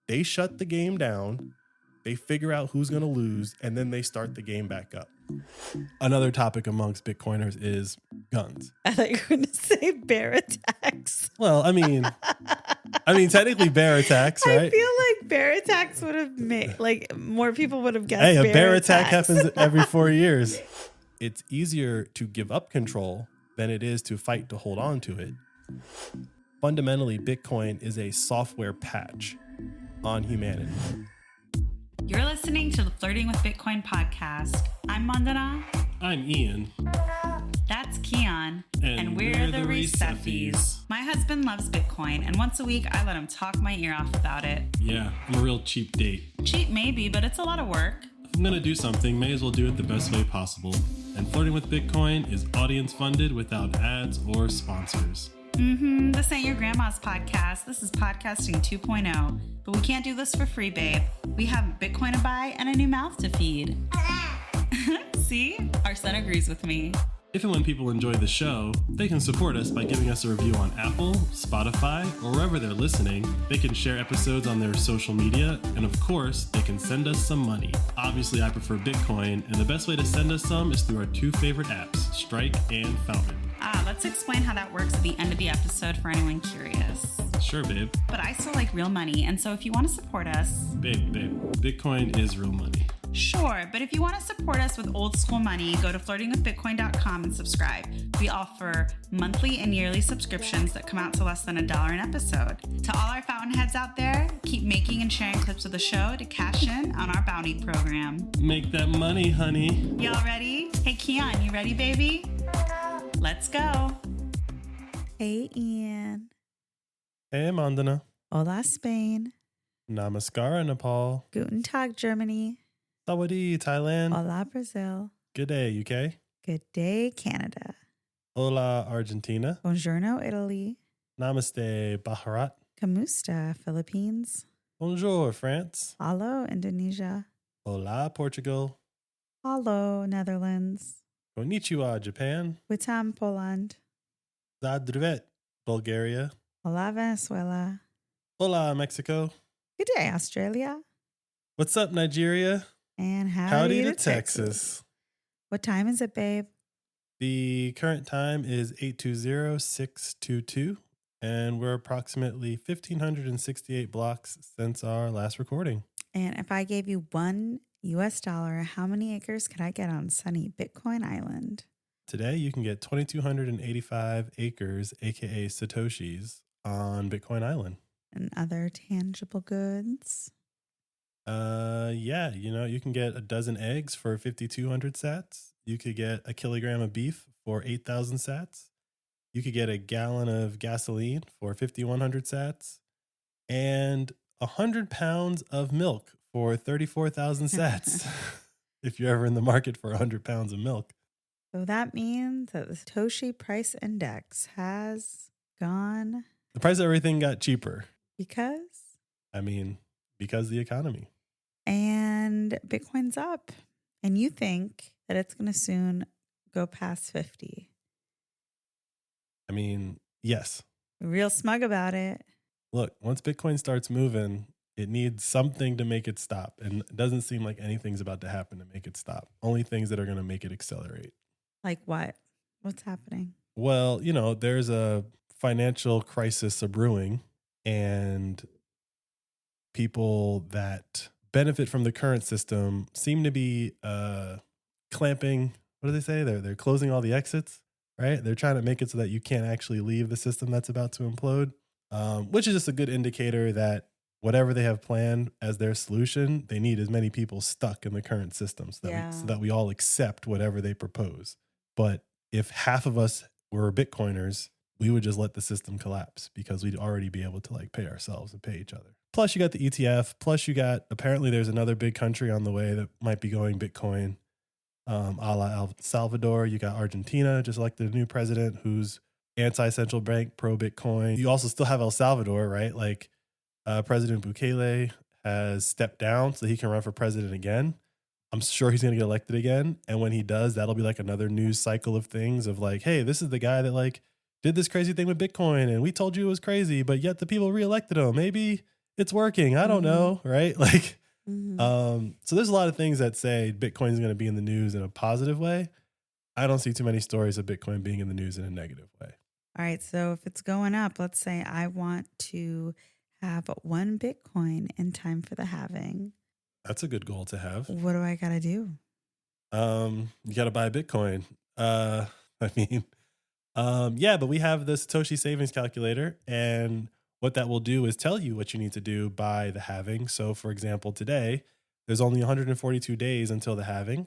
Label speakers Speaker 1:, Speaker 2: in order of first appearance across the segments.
Speaker 1: They shut the game down. They figure out who's going to lose, and then they start the game back up. Another topic amongst Bitcoiners is guns.
Speaker 2: I thought you were going to say bear attacks.
Speaker 1: Well, I mean, technically bear attacks, right?
Speaker 2: I feel like bear attacks would have made, like, more people would have guessed.
Speaker 1: Hey, a bear attack happens every 4 years. It's easier to give up control than it is to fight to hold on to it. Fundamentally, Bitcoin is a software patch on humanity.
Speaker 3: You're listening to the Flirting with Bitcoin podcast. I'm Mandana.
Speaker 1: I'm Ian.
Speaker 3: That's Keon.
Speaker 1: And we're the Receffies.
Speaker 3: My husband loves Bitcoin, and once a week I let him talk my ear off about it.
Speaker 1: Yeah, I'm a real cheap date.
Speaker 3: Cheap maybe, but it's a lot of work.
Speaker 1: If I'm going to do something, may as well do it the best way possible. And Flirting with Bitcoin is audience funded without ads or sponsors.
Speaker 3: This ain't your grandma's podcast. This is podcasting 2.0. But we can't do this for free, babe. We have Bitcoin to buy and a new mouth to feed. See? Our son agrees with me.
Speaker 1: If and when people enjoy the show, they can support us by giving us a review on Apple, Spotify, or wherever they're listening. They can share episodes on their social media, and of course, they can send us some money. Obviously, I prefer Bitcoin, and the best way to send us some is through our two favorite apps, Strike and Fountain.
Speaker 3: Let's explain how that works at the end of the episode for anyone curious.
Speaker 1: Sure, babe.
Speaker 3: But I still like real money, and so if you want to support us...
Speaker 1: Babe, Bitcoin is real money.
Speaker 3: Sure, but if you want to support us with old school money, go to flirtingwithbitcoin.com and subscribe. We offer monthly and yearly subscriptions that come out to less than $1 an episode. To all our fountainheads out there, keep making and sharing clips of the show to cash in on our bounty program.
Speaker 1: Make that money, honey.
Speaker 3: Y'all ready? Hey, Keon, you ready, baby? Let's go.
Speaker 2: Hey, Ian.
Speaker 1: Hey, Mandana.
Speaker 2: Hola, Spain.
Speaker 1: Namaskara, Nepal.
Speaker 2: Guten Tag, Germany.
Speaker 1: Sawadee, Thailand.
Speaker 2: Hola, Brazil.
Speaker 1: Good day, UK.
Speaker 2: Good day, Canada.
Speaker 1: Hola, Argentina.
Speaker 2: Buongiorno, Italy.
Speaker 1: Namaste, Bharat.
Speaker 2: Kamusta, Philippines.
Speaker 1: Bonjour, France.
Speaker 2: Hello, Indonesia.
Speaker 1: Hola, Portugal.
Speaker 2: Hello, Netherlands.
Speaker 1: Konnichiwa, Japan.
Speaker 2: Witam, Poland.
Speaker 1: Zdravstvuyte, Bulgaria.
Speaker 2: Hola, Venezuela.
Speaker 1: Hola, Mexico.
Speaker 2: Good day, Australia.
Speaker 1: What's up, Nigeria?
Speaker 2: And
Speaker 1: howdy to Texas.
Speaker 2: What time is it, babe?
Speaker 1: The current time is 820-622, and we're approximately 1,568 blocks since our last recording.
Speaker 2: And if I gave you $1, how many acres could I get on sunny Bitcoin Island?
Speaker 1: Today, you can get 2,285 acres, aka Satoshis, on Bitcoin Island.
Speaker 2: And other tangible goods?
Speaker 1: Yeah, you can get a dozen eggs for 5,200 sats. You could get a kilogram of beef for 8,000 sats. You could get a gallon of gasoline for 5,100 sats. And 100 pounds of milk for 34,000 sats. If you're ever in the market for 100 pounds of milk.
Speaker 2: So that means that the Satoshi price index has gone...
Speaker 1: The price of everything got cheaper.
Speaker 2: Because
Speaker 1: the economy.
Speaker 2: And Bitcoin's up. And you think that it's going to soon go past 50.
Speaker 1: Yes.
Speaker 2: Real smug about it.
Speaker 1: Look, once Bitcoin starts moving, it needs something to make it stop. And it doesn't seem like anything's about to happen to make it stop. Only things that are going to make it accelerate.
Speaker 2: Like what? What's happening?
Speaker 1: Well, there's a financial crisis brewing, and people that benefit from the current system seem to be clamping. What do they say? They're closing all the exits, right? They're trying to make it so that you can't actually leave the system that's about to implode, which is just a good indicator that whatever they have planned as their solution, they need as many people stuck in the current system so that we all accept whatever they propose. But if half of us were Bitcoiners, we would just let the system collapse because we'd already be able to pay ourselves and pay each other. Plus you got the ETF. Plus you got, apparently there's another big country on the way that might be going Bitcoin, a la El Salvador. You got Argentina, just elected a new president who's anti-central bank, pro-Bitcoin. You also still have El Salvador, right? President Bukele has stepped down so he can run for president again. I'm sure he's going to get elected again. And when he does, that'll be another news cycle of things of hey, this is the guy that did this crazy thing with Bitcoin and we told you it was crazy, but yet the people reelected him. Maybe it's working. I don't know. Right. Like,
Speaker 2: Mm-hmm.
Speaker 1: so there's a lot of things that say Bitcoin is going to be in the news in a positive way. I don't see too many stories of Bitcoin being in the news in a negative way.
Speaker 2: All right. So if it's going up, let's say I want to have 1 Bitcoin in time for the halving.
Speaker 1: That's a good goal to have.
Speaker 2: What do I got to do?
Speaker 1: You got to buy Bitcoin. I mean, yeah, but we have the Satoshi savings calculator, and what that will do is tell you what you need to do by the halving. So, for example, today there's only 142 days until the halving,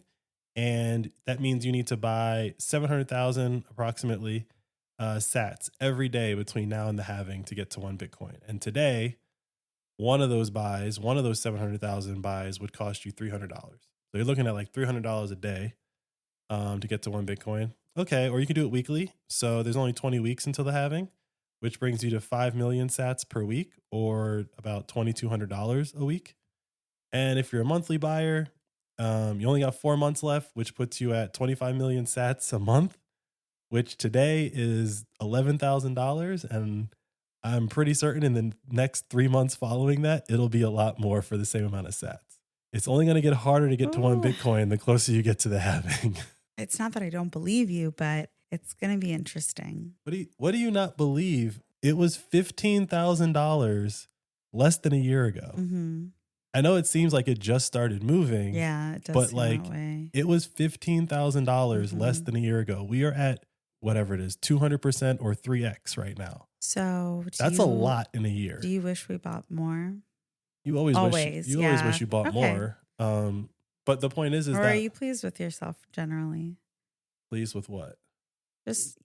Speaker 1: and that means you need to buy 700,000 approximately sats every day between now and the halving to get to 1 Bitcoin. And today, one of those 700,000 buys would cost you $300. So you're looking at like $300 a day to get to 1 Bitcoin. Okay, or you can do it weekly. So there's only 20 weeks until the halving, which brings you to 5 million sats per week, or about $2,200 a week. And if you're a monthly buyer, you only got 4 months left, which puts you at 25 million sats a month, which today is $11,000. And I'm pretty certain in the next 3 months following that, it'll be a lot more for the same amount of sats. It's only going to get harder to get to 1 Bitcoin the closer you get to the halving.
Speaker 2: It's not that I don't believe you, but it's going to be interesting.
Speaker 1: What do you not believe? It was $15,000 less than a year ago.
Speaker 2: Mm-hmm.
Speaker 1: I know it seems like it just started moving.
Speaker 2: Yeah, it does.
Speaker 1: But
Speaker 2: seem
Speaker 1: like
Speaker 2: that way.
Speaker 1: it was $15,000 less than a year ago. We are at whatever it is, 200% or 3x right now.
Speaker 2: So
Speaker 1: that's a lot in a year.
Speaker 2: Do you wish we bought more?
Speaker 1: You always wish you bought more. But the point is
Speaker 2: or
Speaker 1: that,
Speaker 2: are you pleased with yourself generally?
Speaker 1: Pleased with what?
Speaker 2: Just,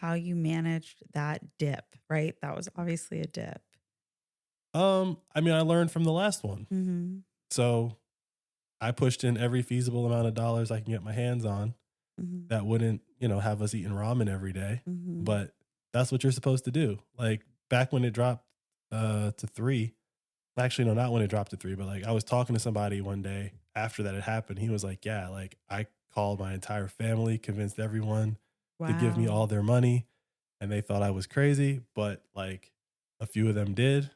Speaker 2: how you managed that dip, right? That was obviously a dip.
Speaker 1: I mean, I learned from the last one.
Speaker 2: Mm-hmm.
Speaker 1: So I pushed in every feasible amount of dollars I can get my hands on that wouldn't, have us eating ramen every day.
Speaker 2: Mm-hmm.
Speaker 1: But that's what you're supposed to do. Like back when it dropped to 3, actually, no, not when it dropped to 3, but like I was talking to somebody one day after that had happened. He was like, yeah, like I called my entire family, convinced everyone to give me all their money, and they thought I was crazy, but like a few of them did,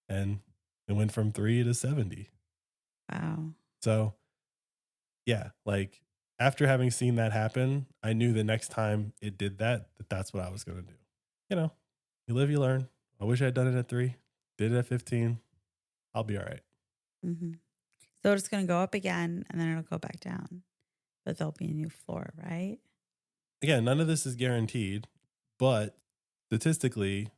Speaker 1: and it went from 3 to 70.
Speaker 2: Wow.
Speaker 1: So yeah, like after having seen that happen, I knew the next time it did that's what I was going to do. You live, you learn. I wish I had done it at 3, did it at 15. I'll be all right.
Speaker 2: Mm-hmm. So it's going to go up again and then it'll go back down, but there'll be a new floor, right?
Speaker 1: Again, none of this is guaranteed, but statistically,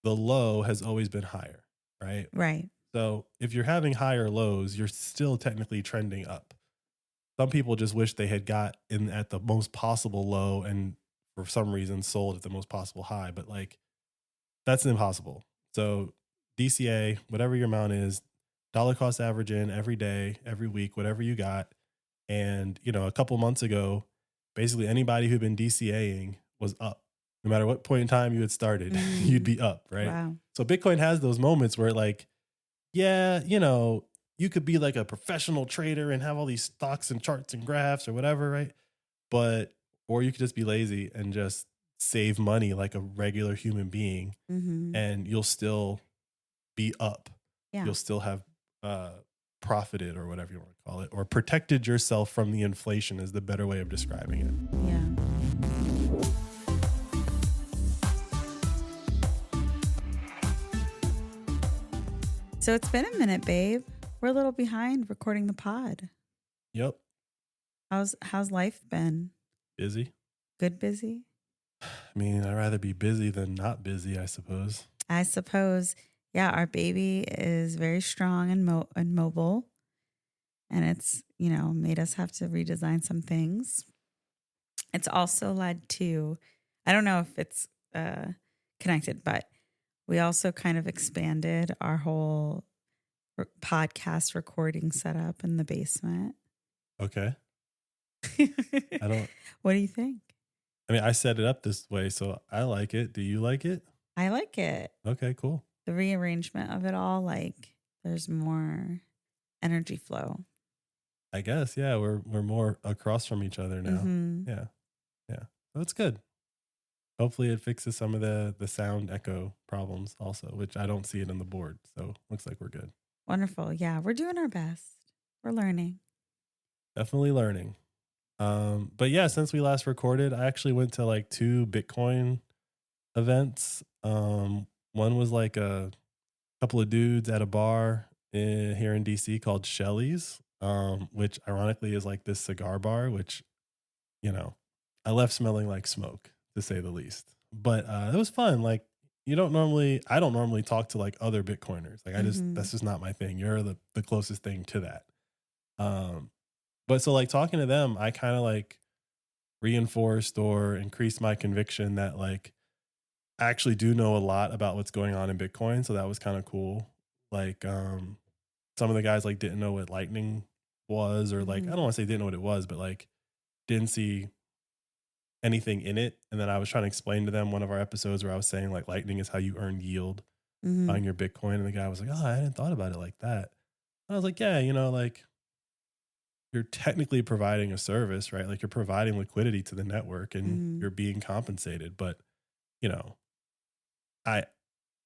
Speaker 1: the low has always been higher, right?
Speaker 2: Right.
Speaker 1: So if you're having higher lows, you're still technically trending up. Some people just wish they had got in at the most possible low and for some reason sold at the most possible high, but like that's impossible. So DCA, whatever your amount is, dollar cost average in every day, every week, whatever you got. And, a couple months ago, basically anybody who'd been DCAing was up. No matter what point in time you had started, you'd be up, right?
Speaker 2: Wow. So
Speaker 1: Bitcoin has those moments where like, yeah, you could be like a professional trader and have all these stocks and charts and graphs or whatever, right? Or you could just be lazy and just save money like a regular human being, and you'll still be up.
Speaker 2: Yeah.
Speaker 1: You'll still have profited, or whatever you want to call it, or protected yourself from the inflation is the better way of describing it.
Speaker 2: Yeah. So it's been a minute, babe. We're a little behind recording the pod.
Speaker 1: Yep.
Speaker 2: How's life been?
Speaker 1: Busy.
Speaker 2: Good busy?
Speaker 1: I mean, I'd rather be busy than not busy, I suppose.
Speaker 2: Yeah, our baby is very strong and mobile. And it's, made us have to redesign some things. It's also led to, I don't know if it's connected, but we also kind of expanded our whole podcast recording setup in the basement.
Speaker 1: Okay.
Speaker 2: What do you think?
Speaker 1: I mean, I set it up this way, so I like it. Do you like it?
Speaker 2: I like it.
Speaker 1: Okay, cool.
Speaker 2: The rearrangement of it all, like there's more energy flow.
Speaker 1: I guess, yeah, we're more across from each other now. Yeah. So it's good. Hopefully it fixes some of the sound echo problems also, which I don't see it in the board. So looks like we're good.
Speaker 2: Wonderful. Yeah, we're doing our best. We're learning.
Speaker 1: Definitely learning. But yeah, since we last recorded, I actually went to like 2 Bitcoin events. One was like a couple of dudes at a bar here in DC called Shelley's, which ironically is like this cigar bar, which, I left smelling like smoke to say the least. But it was fun. Like I don't normally talk to like other Bitcoiners. Like that's just not my thing. You're the closest thing to that. But so like talking to them, I kind of like reinforced or increased my conviction that like I actually do know a lot about what's going on in Bitcoin. So that was kind of cool. Like some of the guys like didn't know what Lightning was, or like I don't want to say didn't know what it was, but like didn't see anything in it. And then I was trying to explain to them one of our episodes where I was saying like Lightning is how you earn yield on your Bitcoin. And the guy was like, oh, I hadn't thought about it like that. And I was like, yeah, like you're technically providing a service, right? Like you're providing liquidity to the network and you're being compensated. But, I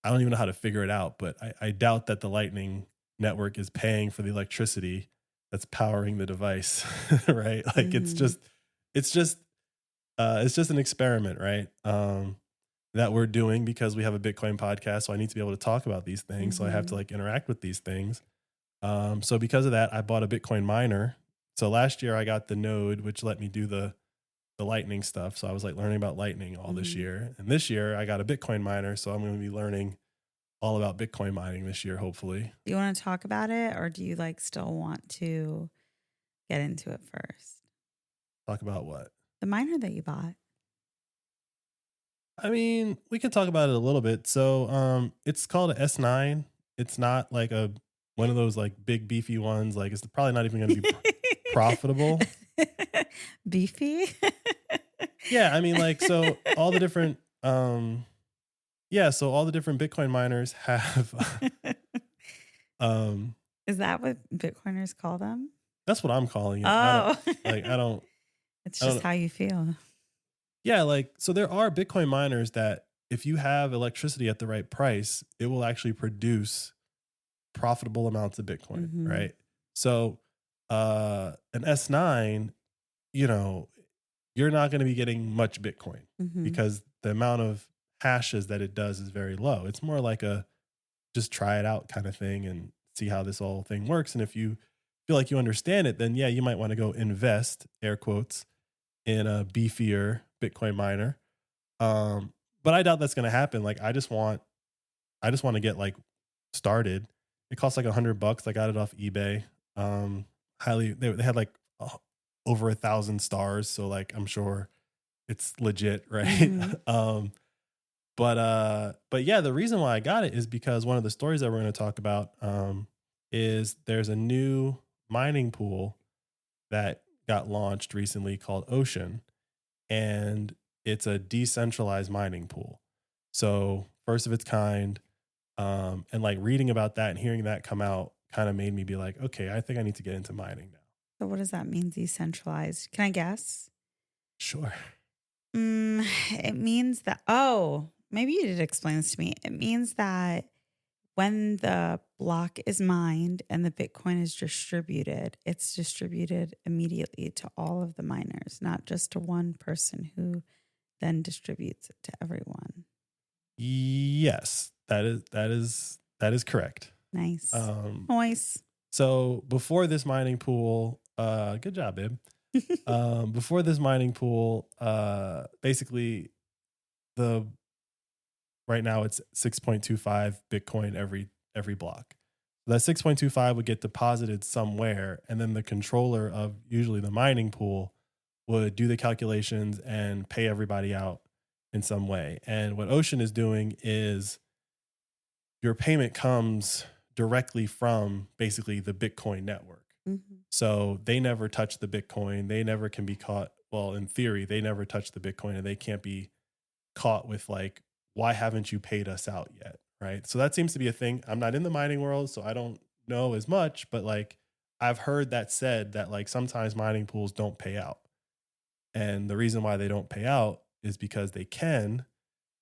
Speaker 1: don't even know how to figure it out, but I doubt that the Lightning network is paying for the electricity that's powering the device, right? Like it's just an experiment, right? That we're doing because we have a Bitcoin podcast. So I need to be able to talk about these things. So I have to like interact with these things. So because of that, I bought a Bitcoin miner. So last year I got the node, which let me do the Lightning stuff. So I was like learning about Lightning all this year. And this year I got a Bitcoin miner. So I'm going to be learning all about Bitcoin mining this year, hopefully.
Speaker 2: Do you want to talk about it, or do you like still want to get into it first?
Speaker 1: Talk about what?
Speaker 2: The miner that you bought.
Speaker 1: I mean, we can talk about it a little bit. So it's called an S9. It's not like one of those like big beefy ones. Like it's probably not even going to be profitable.
Speaker 2: Beefy?
Speaker 1: Yeah, I mean like so all the different so all the different Bitcoin miners have
Speaker 2: Is that what Bitcoiners call them?
Speaker 1: That's what I'm calling it.
Speaker 2: Oh.
Speaker 1: I don't
Speaker 2: It's just how you feel.
Speaker 1: Yeah, like so there are Bitcoin miners that if you have electricity at the right price, it will actually produce profitable amounts of Bitcoin, right? So an S9, you're not going to be getting much Bitcoin because the amount of hashes that it does is very low. It's more like a just try it out kind of thing and see how this whole thing works. And if you feel like you understand it, then yeah, you might want to go invest, air quotes, in a beefier Bitcoin miner. But I doubt that's going to happen. Like I just want to get like started. It costs like $100. I got it off eBay. They had like over 1,000 stars. So like, I'm sure it's legit. Right. But yeah, the reason why I got it is because one of the stories that we're going to talk about, is there's a new mining pool that got launched recently called Ocean, and it's a decentralized mining pool. So first of its kind, and like reading about that and hearing that come out kind of made me be like, okay, I think I need to get into mining now.
Speaker 2: So what does that mean, decentralized? Can I guess?
Speaker 1: Sure.
Speaker 2: It means that, maybe you did explain this to me. It means that when the block is mined and the Bitcoin is distributed, it's distributed immediately to all of the miners, not just to one person who then distributes it to everyone.
Speaker 1: Yes, that is correct.
Speaker 2: Nice. Nice.
Speaker 1: So before this mining pool, good job, babe. Before this mining pool, basically right now it's 6.25 Bitcoin every block. So that 6.25 would get deposited somewhere, and then the controller of usually the mining pool would do the calculations and pay everybody out in some way. And what Ocean is doing is your payment comes directly from basically the Bitcoin network. So they never touch the Bitcoin. They never can be caught. Well, in theory, they never touch the Bitcoin, and they can't be caught with like, why haven't you paid us out yet? Right. So that seems to be a thing. I'm not in the mining world, so I don't know as much, but like I've heard that said that like sometimes mining pools don't pay out. And the reason why they don't pay out is because they can.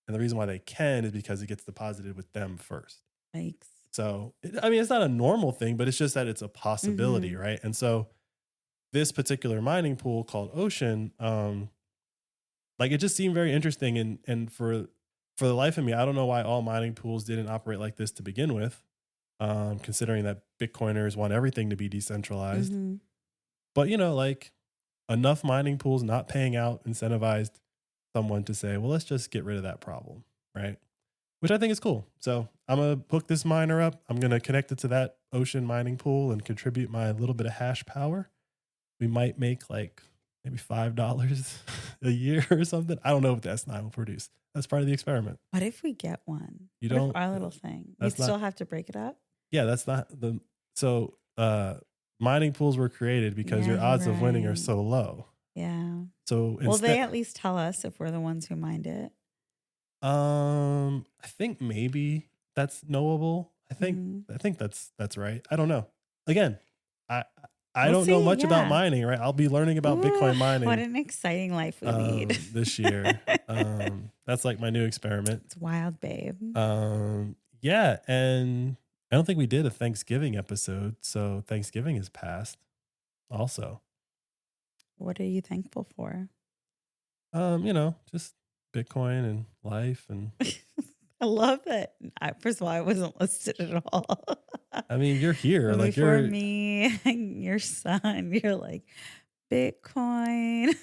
Speaker 1: And the reason why they can is because it gets deposited with them first.
Speaker 2: Yikes.
Speaker 1: So, it's not a normal thing, but it's just that it's a possibility, right? And so this particular mining pool called Ocean, like it just seemed very interesting. And for the life of me, I don't know why all mining pools didn't operate like this to begin with, considering that Bitcoiners want everything to be decentralized. But, like enough mining pools not paying out incentivized someone to say, well, let's just get rid of that problem, right? Which I think is cool. So I'm going to hook this miner up. I'm going to connect it to that Ocean mining pool and contribute my little bit of hash power. We might make like maybe $5 a year or something. I don't know what the S9 will produce. That's part of the experiment.
Speaker 2: What if we get one?
Speaker 1: You
Speaker 2: What if
Speaker 1: don't-
Speaker 2: our little thing.
Speaker 1: that's
Speaker 2: You'd still have to break it up?
Speaker 1: Yeah, that's not the... So mining pools were created because your
Speaker 2: Yeah,
Speaker 1: odds of winning are
Speaker 2: right.
Speaker 1: so low.
Speaker 2: Yeah.
Speaker 1: So
Speaker 2: Will they at least tell us if we're the ones who mined it?
Speaker 1: I think maybe that's knowable. I think that's right. I don't know. Again, I
Speaker 2: We'll
Speaker 1: don't know
Speaker 2: see,
Speaker 1: much about
Speaker 2: yeah.
Speaker 1: mining, right? I'll be learning about Bitcoin mining
Speaker 2: What an exciting life we lead.
Speaker 1: this year. That's like my new experiment.
Speaker 2: It's wild, babe.
Speaker 1: Yeah, and I don't think we did a Thanksgiving episode, so Thanksgiving is past also.
Speaker 2: What are you thankful for?
Speaker 1: Just Bitcoin and life. And
Speaker 2: I love that. First of all, I wasn't listed at all.
Speaker 1: I mean, you're here.
Speaker 2: And
Speaker 1: Like
Speaker 2: before
Speaker 1: you're
Speaker 2: me and your son, you're like Bitcoin.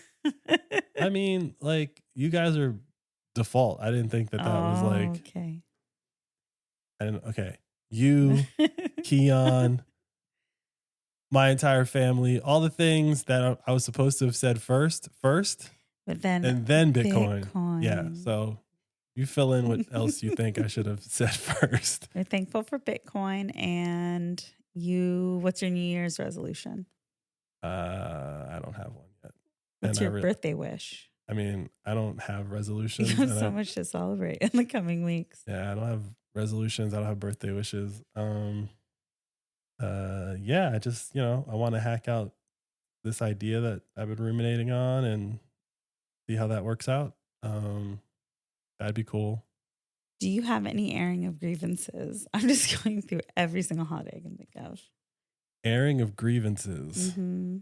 Speaker 1: I mean, like you guys are default. I didn't think that was like
Speaker 2: okay.
Speaker 1: okay. You, Keon, my entire family, all the things that I was supposed to have said first,
Speaker 2: But then
Speaker 1: and then Bitcoin. Yeah. So you fill in what else you think I should have said first.
Speaker 2: You're thankful for Bitcoin, and what's your New Year's resolution?
Speaker 1: I don't have one yet.
Speaker 2: What's your birthday wish?
Speaker 1: I mean, I don't have resolutions.
Speaker 2: You have so much to celebrate in the coming weeks.
Speaker 1: Yeah, I don't have resolutions. I don't have birthday wishes. I just, I want to hack out this idea that I've been ruminating on and see how that works out. That'd be cool.
Speaker 2: Do you have any airing of grievances? I'm just going through every single holiday I can think of.
Speaker 1: Airing of grievances.
Speaker 2: Mm-hmm.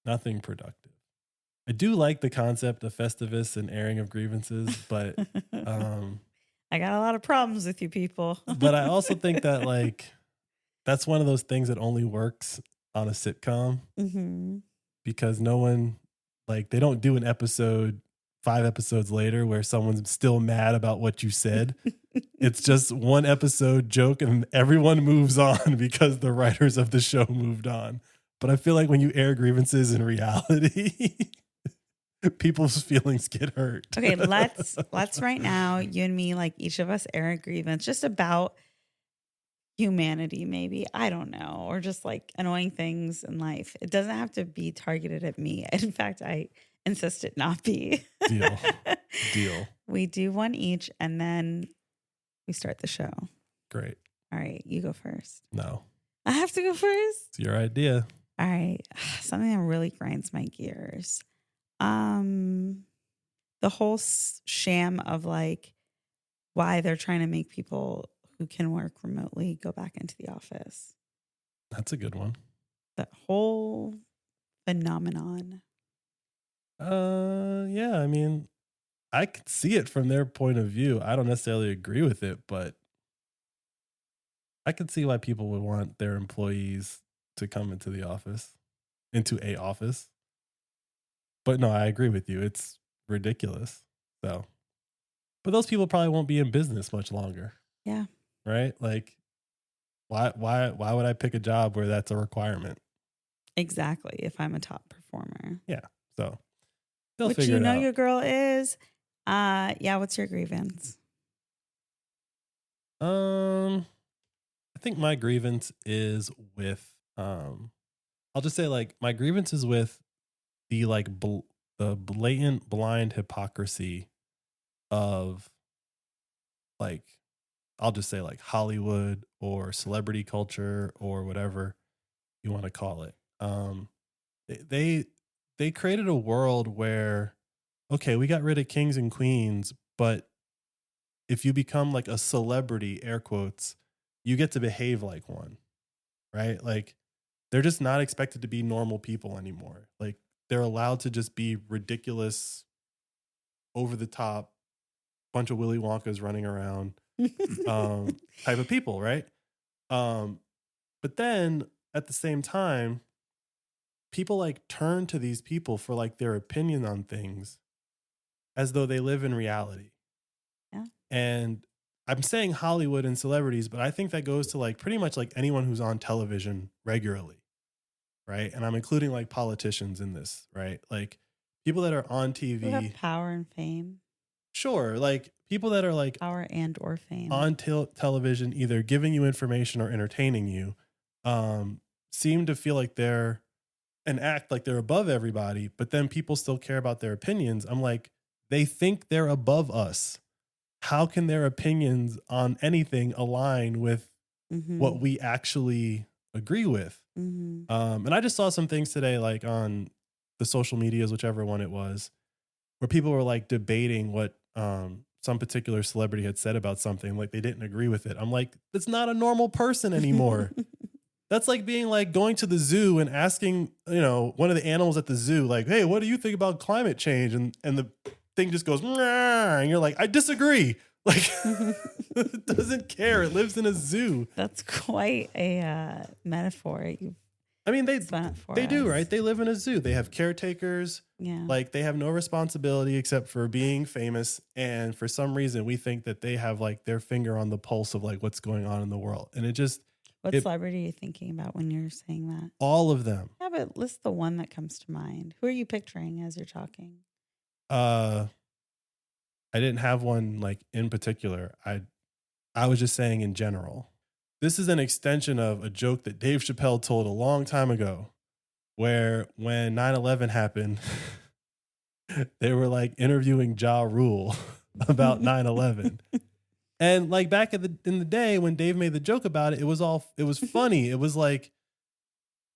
Speaker 1: Nothing productive. I do like the concept of Festivus and airing of grievances, but
Speaker 2: I got a lot of problems with you people.
Speaker 1: but I also think that like that's one of those things that only works on a sitcom because no one they don't do an episode 5 episodes later where someone's still mad about what you said. It's just one episode joke and everyone moves on because the writers of the show moved on. But I feel like when you air grievances in reality, people's feelings get hurt.
Speaker 2: Okay, let's right now, you and me, like each of us air a grievance just about humanity, maybe. I don't know. Or just like annoying things in life. It doesn't have to be targeted at me. In fact, I insist it not be.
Speaker 1: Deal.
Speaker 2: We do one each and then we start the show.
Speaker 1: Great.
Speaker 2: All right, you go first.
Speaker 1: No.
Speaker 2: I have to go first?
Speaker 1: It's your idea.
Speaker 2: All right. Something that really grinds my gears. The whole sham of like why they're trying to make people who can work remotely go back into the office.
Speaker 1: That's a good one.
Speaker 2: The whole phenomenon.
Speaker 1: Yeah, I mean, I could see it from their point of view. I don't necessarily agree with it, but I could see why people would want their employees to come into a office. But no, I agree with you. It's ridiculous. So, but those people probably won't be in business much longer.
Speaker 2: Yeah.
Speaker 1: Right? Like, why would I pick a job where that's a requirement?
Speaker 2: Exactly. If I'm a top performer.
Speaker 1: Yeah. So they'll
Speaker 2: Which
Speaker 1: figure it out.
Speaker 2: your girl is. Yeah. What's your grievance?
Speaker 1: I think my grievance is with, I'll just say like my grievance is with the like the blatant blind hypocrisy of like, I'll just say like Hollywood or celebrity culture or whatever you want to call it. They they created a world where, okay, we got rid of kings and queens, but if you become like a celebrity, air quotes, you get to behave like one, right? Like they're just not expected to be normal people anymore. Like they're allowed to just be ridiculous, over the top, bunch of Willy Wonkas running around type of people, right? But then at the same time, people like turn to these people for like their opinion on things as though they live in reality.
Speaker 2: Yeah.
Speaker 1: And I'm saying Hollywood and celebrities, but I think that goes to like pretty much like anyone who's on television regularly, right? And I'm including like politicians in this, right? Like people that are on TV.
Speaker 2: Who have power and fame.
Speaker 1: Sure, like people that are like
Speaker 2: Power and or fame.
Speaker 1: on television, either giving you information or entertaining you, seem to feel like they're and act like they're above everybody, but then people still care about their opinions. I'm like, they think they're above us. How can their opinions on anything align with what we actually agree with? And I just saw some things today, like on the social medias, whichever one it was, where people were like debating what some particular celebrity had said about something, like they didn't agree with it. I'm like, that's not a normal person anymore. That's like being like going to the zoo and asking, one of the animals at the zoo, like, hey, what do you think about climate change? And the thing just goes, and you're like, I disagree. Like, it doesn't care. It lives in a zoo.
Speaker 2: That's quite a metaphor.
Speaker 1: They do, right? They live in a zoo. They have caretakers.
Speaker 2: Yeah. Like
Speaker 1: they have no responsibility except for being famous. And for some reason, we think that they have like their finger on the pulse of like what's going on in the world. And it just,
Speaker 2: what celebrity are you thinking about when you're saying that?
Speaker 1: All of them.
Speaker 2: Yeah, but list the one that comes to mind. Who are you picturing as you're talking?
Speaker 1: I didn't have one like in particular. I was just saying in general. This is an extension of a joke that Dave Chappelle told a long time ago, where when 9/11 happened, they were like interviewing Ja Rule about 9/11. And like back in the day when Dave made the joke about it, it was funny. It was like,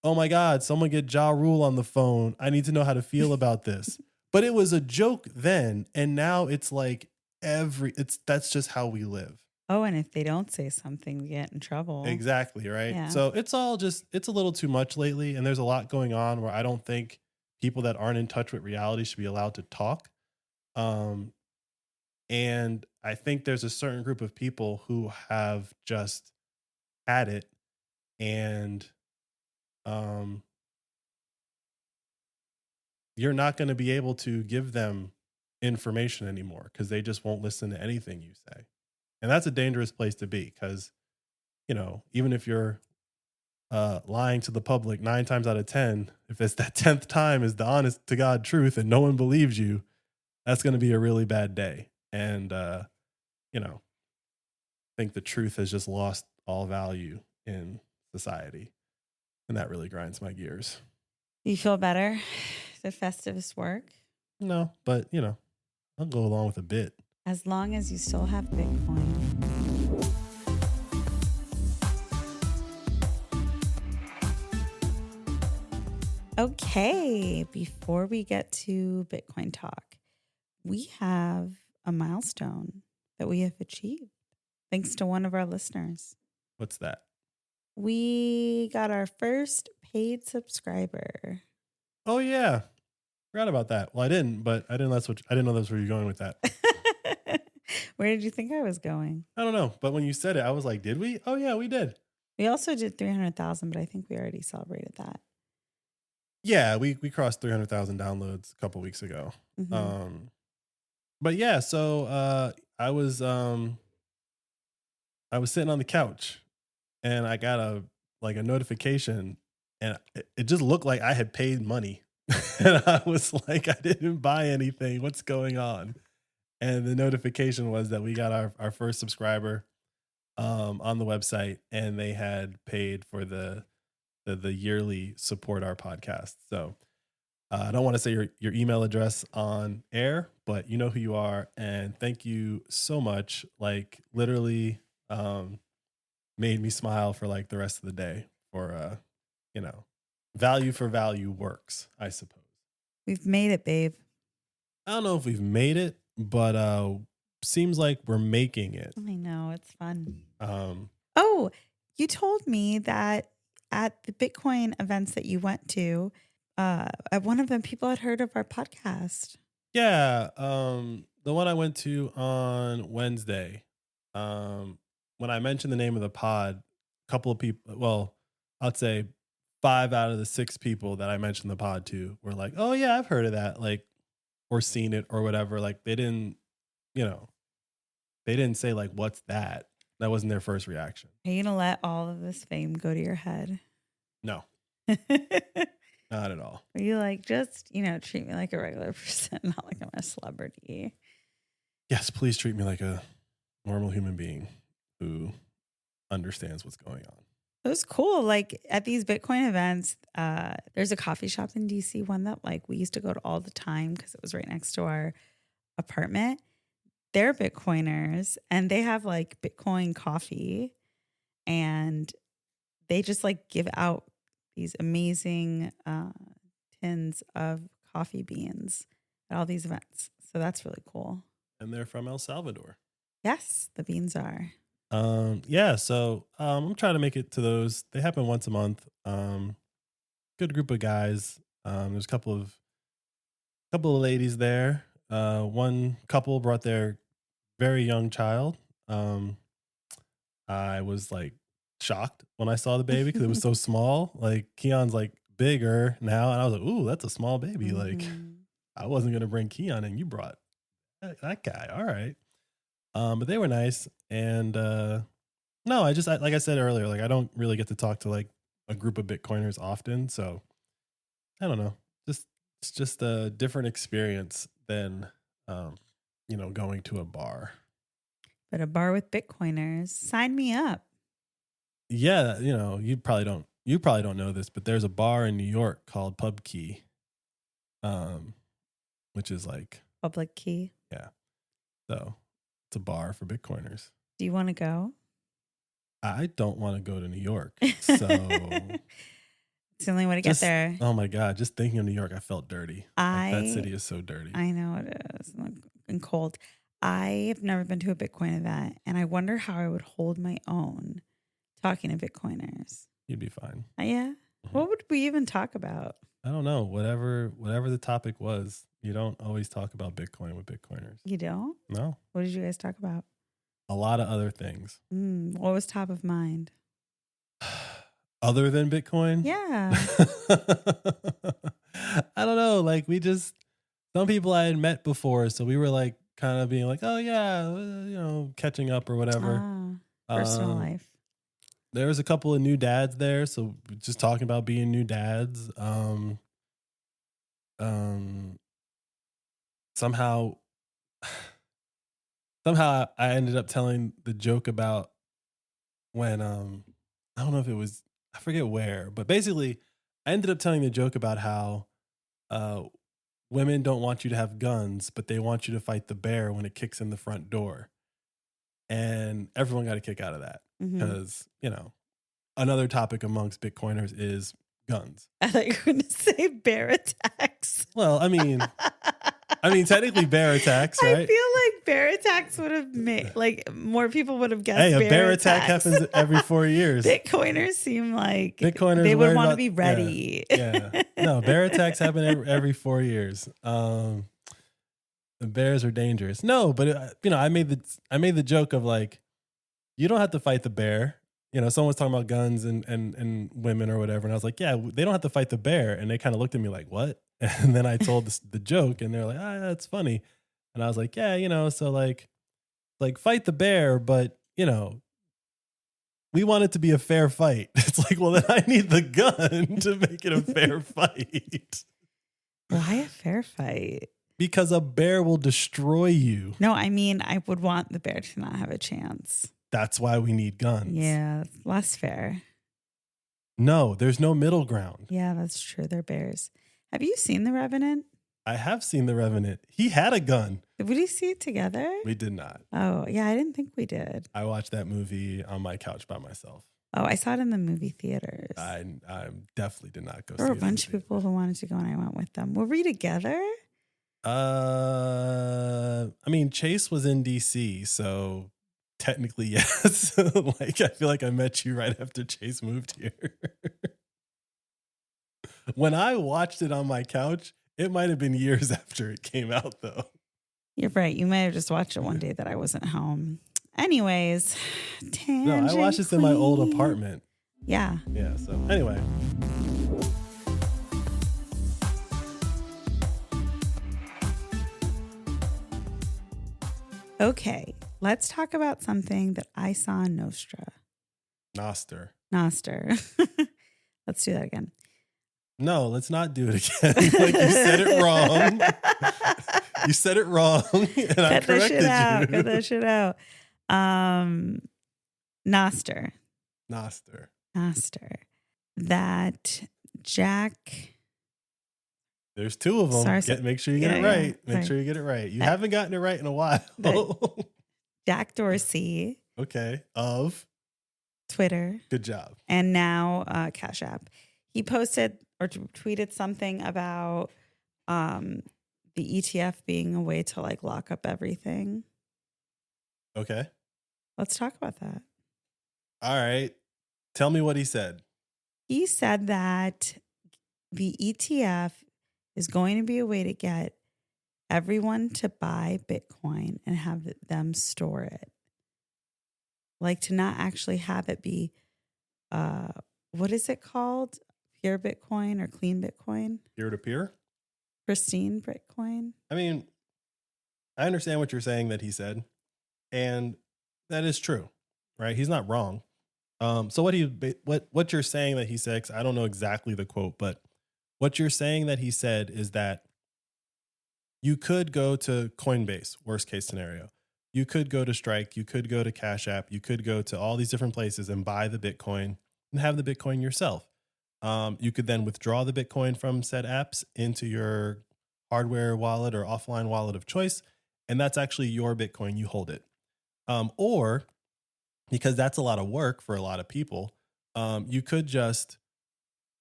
Speaker 1: oh my God, someone get Ja Rule on the phone. I need to know how to feel about this. But it was a joke then. And now it's like that's just how we live.
Speaker 2: Oh, and if they don't say something, we get in trouble.
Speaker 1: Exactly, right?
Speaker 2: Yeah.
Speaker 1: So it's a little too much lately. And there's a lot going on where I don't think people that aren't in touch with reality should be allowed to talk. And I think there's a certain group of people who have just had it. And you're not going to be able to give them information anymore because they just won't listen to anything you say. And that's a dangerous place to be because, even if you're lying to the public 9 times out of 10, if it's that 10th time is the honest to God truth and no one believes you, that's going to be a really bad day. And, I think the truth has just lost all value in society. And that really grinds my gears.
Speaker 2: You feel better? Did Festivus work?
Speaker 1: No, but, I'll go along with a bit.
Speaker 2: As long as you still have Bitcoin. Okay, before we get to Bitcoin talk, we have a milestone that we have achieved thanks to one of our listeners.
Speaker 1: What's that?
Speaker 2: We got our first paid subscriber.
Speaker 1: Oh yeah. Forgot about that. Well, I didn't know that's where you're going with that.
Speaker 2: Where did you think I was going?
Speaker 1: I don't know. But when you said it, I was like, did we? Oh yeah, we did.
Speaker 2: We also did 300,000, but I think we already celebrated that.
Speaker 1: Yeah, we crossed 300,000 downloads a couple weeks ago.
Speaker 2: Mm-hmm.
Speaker 1: But yeah, so I was sitting on the couch and I got a notification and it just looked like I had paid money. And I was like, I didn't buy anything. What's going on? And the notification was that we got our first subscriber on the website, and they had paid for the yearly support our podcast. So I don't want to say your email address on air, but you know who you are. And thank you so much. Like literally made me smile for like the rest of the day for, value for value works, I suppose.
Speaker 2: We've made it, babe.
Speaker 1: I don't know if we've made it, but seems like we're making it.
Speaker 2: I know, it's fun.
Speaker 1: Um,
Speaker 2: Oh, you told me that at the Bitcoin events that you went to, at one of them, people had heard of our podcast.
Speaker 1: yeah, the one I went to on Wednesday, when I mentioned the name of the pod, a couple of people, well, I'd say 5 out of the 6 people that I mentioned the pod to were like, "Oh yeah, I've heard of that," like, or seen it or whatever. Like they didn't, they didn't say like, "What's that?" That wasn't their first reaction.
Speaker 2: Are you gonna let all of this fame go to your head?
Speaker 1: No,
Speaker 2: Are
Speaker 1: not at all.
Speaker 2: you like, just, treat me like a regular person, not like I'm a celebrity?
Speaker 1: Yes, please treat me like a normal human being who understands what's going on.
Speaker 2: It was cool. Like at these Bitcoin events, there's a coffee shop in DC, one that like we used to go to all the time because it was right next to our apartment. They're Bitcoiners and they have like Bitcoin coffee, and they just like give out these amazing tins of coffee beans at all these events. So that's really cool.
Speaker 1: And they're from El Salvador.
Speaker 2: Yes, the beans are.
Speaker 1: Yeah, so I'm trying to make it to those. They happen once a month. Good group of guys. There's a couple of ladies there. One couple brought their very young child. I was like shocked when I saw the baby because it was so small. Like Keon's like bigger now, and I was like, "Ooh, that's a small baby." Like I wasn't gonna bring Keon, and you brought that guy. All right. But they were nice, and no, like I said earlier, like I don't really get to talk to like a group of Bitcoiners often, so I don't know. It's just a different experience than going to a bar.
Speaker 2: But a bar with Bitcoiners, sign me up.
Speaker 1: Yeah, you probably don't know this, but there's a bar in New York called Pub Key, which is like
Speaker 2: Public key.
Speaker 1: Yeah, so it's a bar for Bitcoiners.
Speaker 2: Do you want to go?
Speaker 1: I don't want to go to New York, so
Speaker 2: it's the only way to get there.
Speaker 1: Oh my God, just thinking of New York, I felt dirty. That city is so dirty.
Speaker 2: I know it is, and cold. I have never been to a Bitcoin event, and I wonder how I would hold my own talking to Bitcoiners.
Speaker 1: You'd be fine.
Speaker 2: Yeah. Mm-hmm. What would we even talk about?
Speaker 1: I don't know. Whatever the topic was, you don't always talk about Bitcoin with Bitcoiners.
Speaker 2: You don't?
Speaker 1: No.
Speaker 2: What did you guys talk about?
Speaker 1: A lot of other things.
Speaker 2: What was top of mind?
Speaker 1: Other than Bitcoin?
Speaker 2: Yeah.
Speaker 1: I don't know. Like some people I had met before, so we were like kind of being like, oh yeah, catching up or whatever.
Speaker 2: Personal life.
Speaker 1: There was a couple of new dads there, so just talking about being new dads. Somehow I ended up telling the joke about when I don't know if it was, I forget where, but basically I ended up telling the joke about how women don't want you to have guns, but they want you to fight the bear when it kicks in the front door. And everyone got a kick out of that because, another topic amongst Bitcoiners is guns.
Speaker 2: I thought you were going to say bear attacks.
Speaker 1: Well, I mean, technically bear attacks, right?
Speaker 2: I feel like bear attacks would have made, like, more people would have guessed.
Speaker 1: Hey, a bear attack happens every 4 years.
Speaker 2: Bitcoiners seem like they would want to be ready.
Speaker 1: Yeah. No, bear attacks happen every 4 years. The bears are dangerous. No, but I made the joke of like, you don't have to fight the bear. Someone's talking about guns and women or whatever, and I was like, yeah, they don't have to fight the bear. And they kind of looked at me like, what? And then I told the joke, and they're like, that's funny. And I was like, yeah, so like fight the bear, but we want it to be a fair fight. It's like, well, then I need the gun to make it a fair fight.
Speaker 2: Why a fair fight?
Speaker 1: Because a bear will destroy you.
Speaker 2: No, I mean, I would want the bear to not have a chance.
Speaker 1: That's why we need guns.
Speaker 2: Yeah, less fair.
Speaker 1: No, there's no middle ground.
Speaker 2: Yeah, that's true. They're bears. Have you seen The Revenant?
Speaker 1: I have seen The Revenant. He had a gun.
Speaker 2: Did we see it together?
Speaker 1: We did not.
Speaker 2: Oh, yeah, I didn't think we did.
Speaker 1: I watched that movie on my couch by myself.
Speaker 2: Oh, I saw it in the movie theaters.
Speaker 1: I definitely did not go.
Speaker 2: There
Speaker 1: see
Speaker 2: were a bunch of people who wanted to go, and I went with them. Were we together?
Speaker 1: I mean, Chase was in DC, so technically yes. Like, I feel like I met you right after Chase moved here. When I watched it on my couch, it might have been years after it came out, though.
Speaker 2: You're right. You might have just watched it one day that I wasn't home. Anyways,
Speaker 1: No, I watched this in my old apartment.
Speaker 2: Yeah.
Speaker 1: Yeah. So anyway.
Speaker 2: Okay. Let's talk about something that I saw in Nostra.
Speaker 1: Noster.
Speaker 2: Let's do that again.
Speaker 1: No, let's not do it again. Like, you said it wrong. You said it wrong, and I corrected you.
Speaker 2: Cut that shit out. Noster. That Jack.
Speaker 1: There's two of them. Make sure you get it right. Make sure you get it right. You haven't gotten it right in a while.
Speaker 2: Jack Dorsey.
Speaker 1: Okay. Of
Speaker 2: Twitter.
Speaker 1: Good job.
Speaker 2: And now Cash App. He posted or tweeted something about the ETF being a way to like lock up everything.
Speaker 1: Okay.
Speaker 2: Let's talk about that.
Speaker 1: All right. Tell me what he said.
Speaker 2: He said that the ETF is going to be a way to get everyone to buy Bitcoin and have them store it. Like, to not actually have it be, what is it called? Pure Bitcoin or clean Bitcoin?
Speaker 1: Peer-to-peer?
Speaker 2: Pristine Bitcoin?
Speaker 1: I mean, I understand what you're saying that he said, and that is true, right? He's not wrong. So what you're saying that he said, 'cause I don't know exactly the quote, but what you're saying that he said is that you could go to Coinbase, worst case scenario. You could go to Strike. You could go to Cash App. You could go to all these different places and buy the Bitcoin and have the Bitcoin yourself. You could then withdraw the Bitcoin from said apps into your hardware wallet or offline wallet of choice. And that's actually your Bitcoin. You hold it. Or, because that's a lot of work for a lot of people, you could just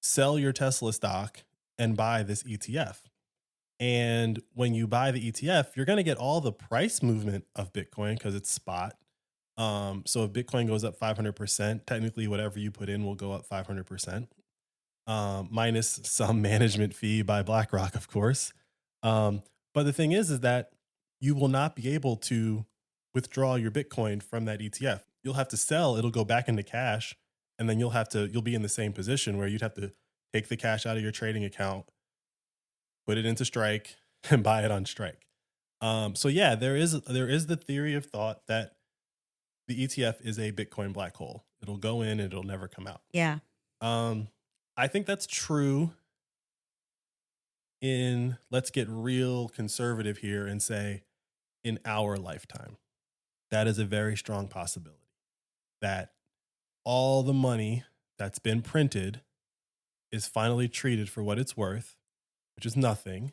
Speaker 1: sell your Tesla stock and buy this ETF. And when you buy the ETF, you're going to get all the price movement of Bitcoin because it's spot. So if Bitcoin goes up 500%, technically whatever you put in will go up 500%, minus some management fee by BlackRock, of course. But the thing is that you will not be able to withdraw your Bitcoin from that ETF. You'll have to sell. It'll go back into cash. And then you'll be in the same position where you'd have to take the cash out of your trading account, put it into Strike, and buy it on Strike. So yeah, there is the theory of thought that the ETF is a Bitcoin black hole. It'll go in and it'll never come out.
Speaker 2: Yeah.
Speaker 1: I think that's true let's get real conservative here and say in our lifetime. That is a very strong possibility that all the money that's been printed is finally treated for what it's worth, which is nothing.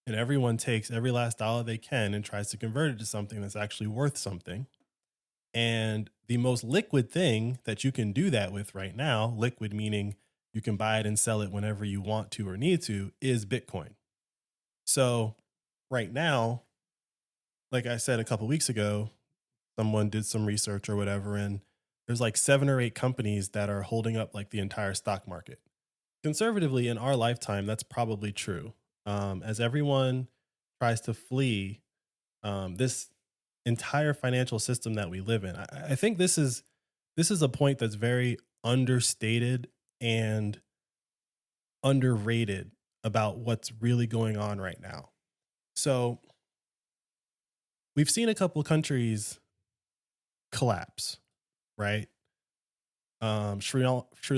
Speaker 1: And everyone takes every last dollar they can and tries to convert it to something that's actually worth something. And the most liquid thing that you can do that with right now, liquid meaning you can buy it and sell it whenever you want to or need to, is Bitcoin. So right now, like I said a couple weeks ago, someone did some research or whatever, and there's like 7 or 8 companies that are holding up like the entire stock market. Conservatively, in our lifetime, that's probably true. As everyone tries to flee this entire financial system that we live in, I think this is a point that's very understated and underrated about what's really going on right now. So we've seen a couple countries collapse, right? Sri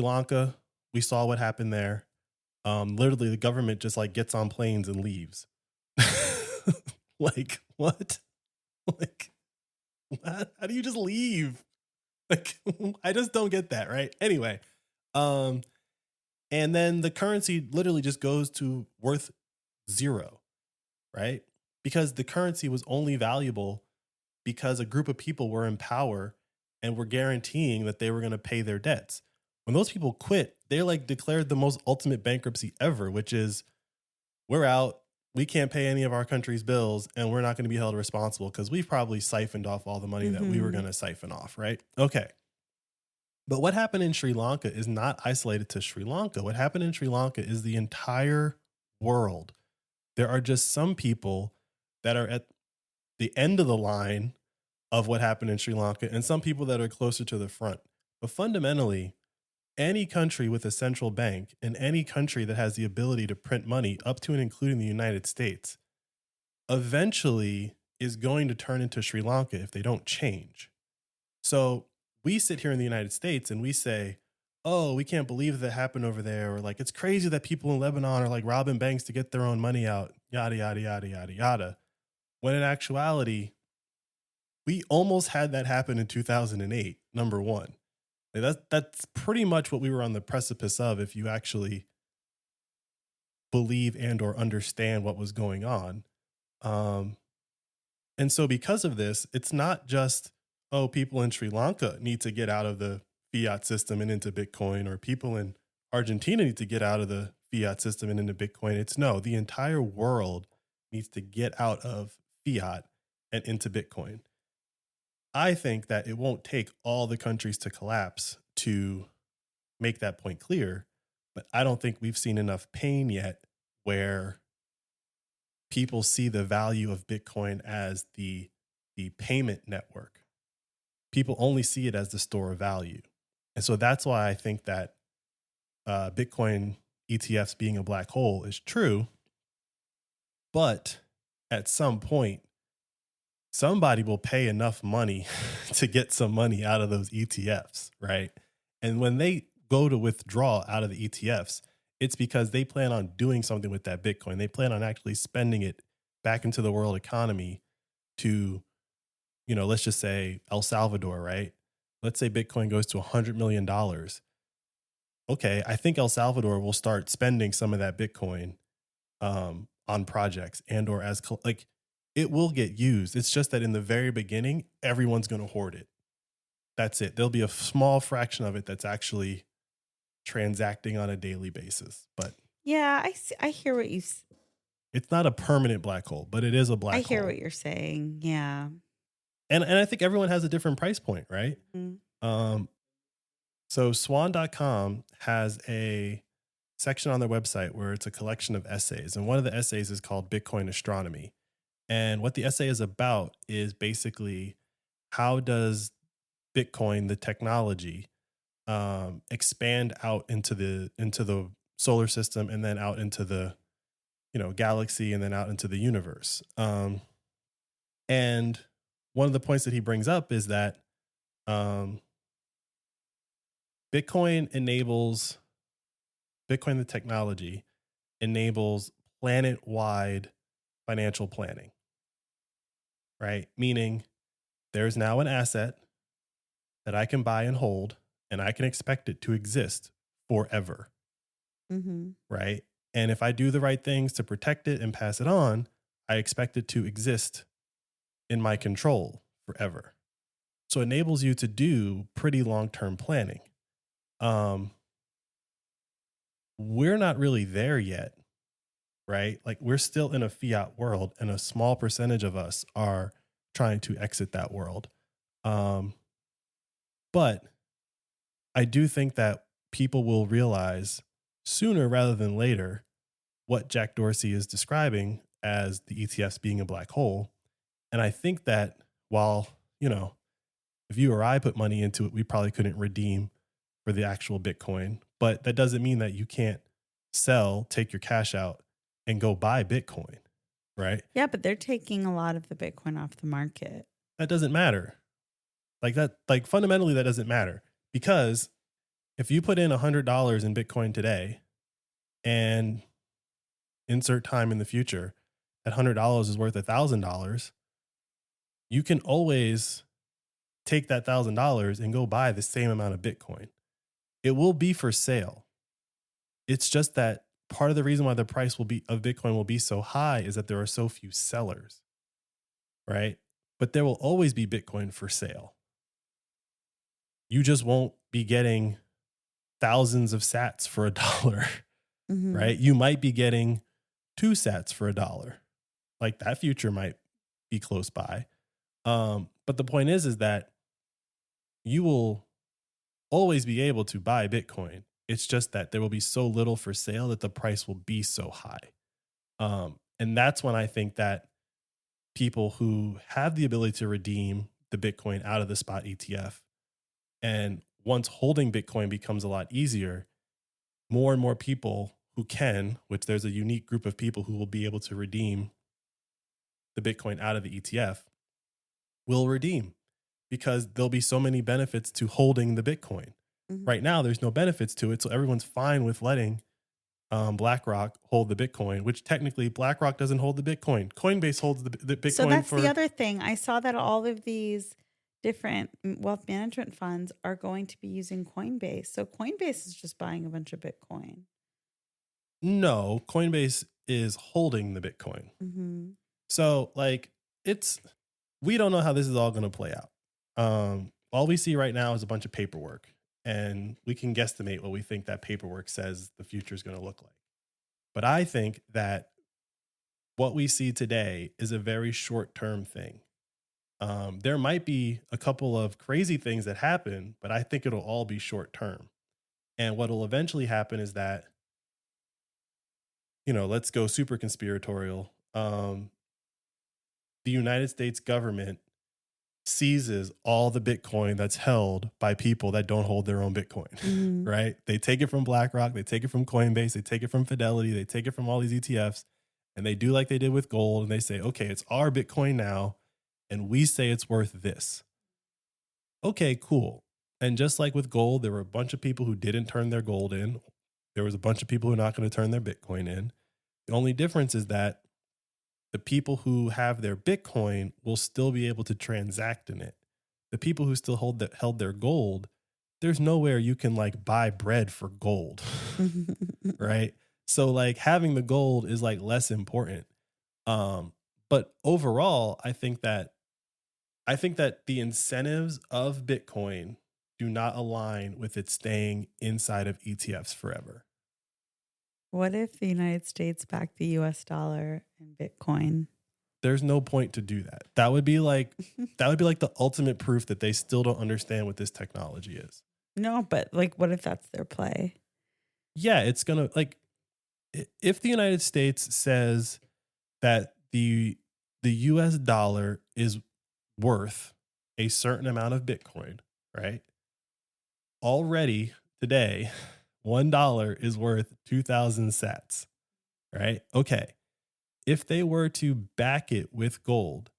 Speaker 1: Lanka, we saw what happened there. Literally the government just like gets on planes and leaves. Like, what? Like, how do you just leave? Like, I just don't get that, right? Anyway, and then the currency literally just goes to worth 0, right? Because the currency was only valuable because a group of people were in power and were guaranteeing that they were going to pay their debts. When those people quit, they like declared the most ultimate bankruptcy ever, which is we're out. We can't pay any of our country's bills, and we're not going to be held responsible because we've probably siphoned off all the money that we were going to siphon off, right? Okay. But what happened in Sri Lanka is not isolated to Sri Lanka. What happened in Sri Lanka is the entire world. There are just some people that are at the end of the line of what happened in Sri Lanka and some people that are closer to the front. But fundamentally, any country with a central bank and any country that has the ability to print money up to and including the United States eventually is going to turn into Sri Lanka if they don't change. So we sit here in the United States and we say, oh, we can't believe that happened over there. Or like, it's crazy that people in Lebanon are like robbing banks to get their own money out, yada, yada, yada, yada, yada. When in actuality, we almost had that happen in 2008, number one. That's pretty much what we were on the precipice of if you actually believe and or understand what was going on. And so because of this, it's not just, oh, people in Sri Lanka need to get out of the fiat system and into Bitcoin, or people in Argentina need to get out of the fiat system and into Bitcoin. It's no, the entire world needs to get out of fiat and into Bitcoin. I think that it won't take all the countries to collapse to make that point clear, but I don't think we've seen enough pain yet where people see the value of Bitcoin as the payment network. People only see it as the store of value. And so that's why I think that Bitcoin ETFs being a black hole is true. But at some point, somebody will pay enough money to get some money out of those ETFs, right? And when they go to withdraw out of the ETFs, it's because they plan on doing something with that Bitcoin. They plan on actually spending it back into the world economy to, let's just say El Salvador, right? Let's say Bitcoin goes to $100 million. Okay, I think El Salvador will start spending some of that Bitcoin on projects and or as like it will get used. It's just that in the very beginning, everyone's going to hoard it. That's it. There'll be a small fraction of it that's actually transacting on a daily basis. But
Speaker 2: yeah, I hear what you.
Speaker 1: It's not a permanent black hole, but it is a black hole.
Speaker 2: I hear what you're saying. Yeah.
Speaker 1: And I think everyone has a different price point, right? Mm-hmm. So swan.com has a section on their website where it's a collection of essays. And one of the essays is called Bitcoin Astronomy. And what the essay is about is basically how does Bitcoin, the technology, expand out into the solar system and then out into the galaxy and then out into the universe. And one of the points that he brings up is that Bitcoin, the technology, enables planet-wide financial planning, right? Meaning there's now an asset that I can buy and hold, and I can expect it to exist forever, right? And if I do the right things to protect it and pass it on, I expect it to exist in my control forever. So it enables you to do pretty long-term planning. We're not really there yet, right? Like we're still in a fiat world and a small percentage of us are trying to exit that world. But I do think that people will realize sooner rather than later what Jack Dorsey is describing as the ETFs being a black hole. And I think that while, if you or I put money into it, we probably couldn't redeem for the actual Bitcoin, but that doesn't mean that you can't sell, take your cash out and go buy Bitcoin, right?
Speaker 2: Yeah, but they're taking a lot of the Bitcoin off the market.
Speaker 1: That doesn't matter. Like fundamentally, that doesn't matter, because if you put in $100 in Bitcoin today and insert time in the future, that $100 is worth $1,000. You can always take that $1,000 and go buy the same amount of Bitcoin. It will be for sale. It's just that part of the reason why the price of Bitcoin will be so high is that there are so few sellers, right? But there will always be Bitcoin for sale. you just won't be getting thousands of sats for $1,
Speaker 2: Mm-hmm.
Speaker 1: right? You might be getting 2 sats for $1. Like that future might be close by. But the point is that you will always be able to buy Bitcoin. It's just that there will be so little for sale that the price will be so high. And that's when I think that people who have the ability to redeem the Bitcoin out of the spot ETF, and once holding Bitcoin becomes a lot easier, more and more people who can, which there's a unique group of people who will be able to redeem the Bitcoin out of the ETF, will redeem because there'll be so many benefits to holding the Bitcoin.
Speaker 2: Mm-hmm.
Speaker 1: Right now, there's no benefits to it. So everyone's fine with letting BlackRock hold the Bitcoin, which technically BlackRock doesn't hold the Bitcoin. Coinbase holds the Bitcoin.
Speaker 2: So that's the other thing. I saw that all of these different wealth management funds are going to be using Coinbase. So Coinbase is just buying a bunch of Bitcoin.
Speaker 1: No, Coinbase is holding the Bitcoin.
Speaker 2: Mm-hmm.
Speaker 1: So like we don't know how this is all going to play out. All we see right now is a bunch of paperwork, and we can guesstimate what we think that paperwork says the future is going to look like. But I think that what we see today is a very short-term thing. There might be a couple of crazy things that happen, but I think it'll all be short-term. And what will eventually happen is that, let's go super conspiratorial. The United States government seizes all the Bitcoin that's held by people that don't hold their own Bitcoin,
Speaker 2: Mm-hmm.
Speaker 1: right? They take it from BlackRock, they take it from Coinbase, they take it from Fidelity, they take it from all these ETFs, and they do like they did with gold, and they say, okay, it's our Bitcoin now, and we say it's worth this. Okay, cool. And just like with gold, there were a bunch of people who didn't turn their gold in. There was a bunch of people who are not going to turn their Bitcoin in. The only difference is that the people who have their Bitcoin will still be able to transact in it. The people who still held their gold, there's nowhere you can like buy bread for gold, right? So like having the gold is like less important. But overall, I think that the incentives of Bitcoin do not align with it staying inside of ETFs forever.
Speaker 2: What if the United States backed the US dollar and Bitcoin?
Speaker 1: There's no point to do that. That would be like the ultimate proof that they still don't understand what this technology is.
Speaker 2: No, but like, what if that's their play?
Speaker 1: Yeah, it's going to like, if the United States says that the US dollar is worth a certain amount of Bitcoin, right? Already today, $1 is worth 2,000 sats, right? Okay. If they were to back it with gold,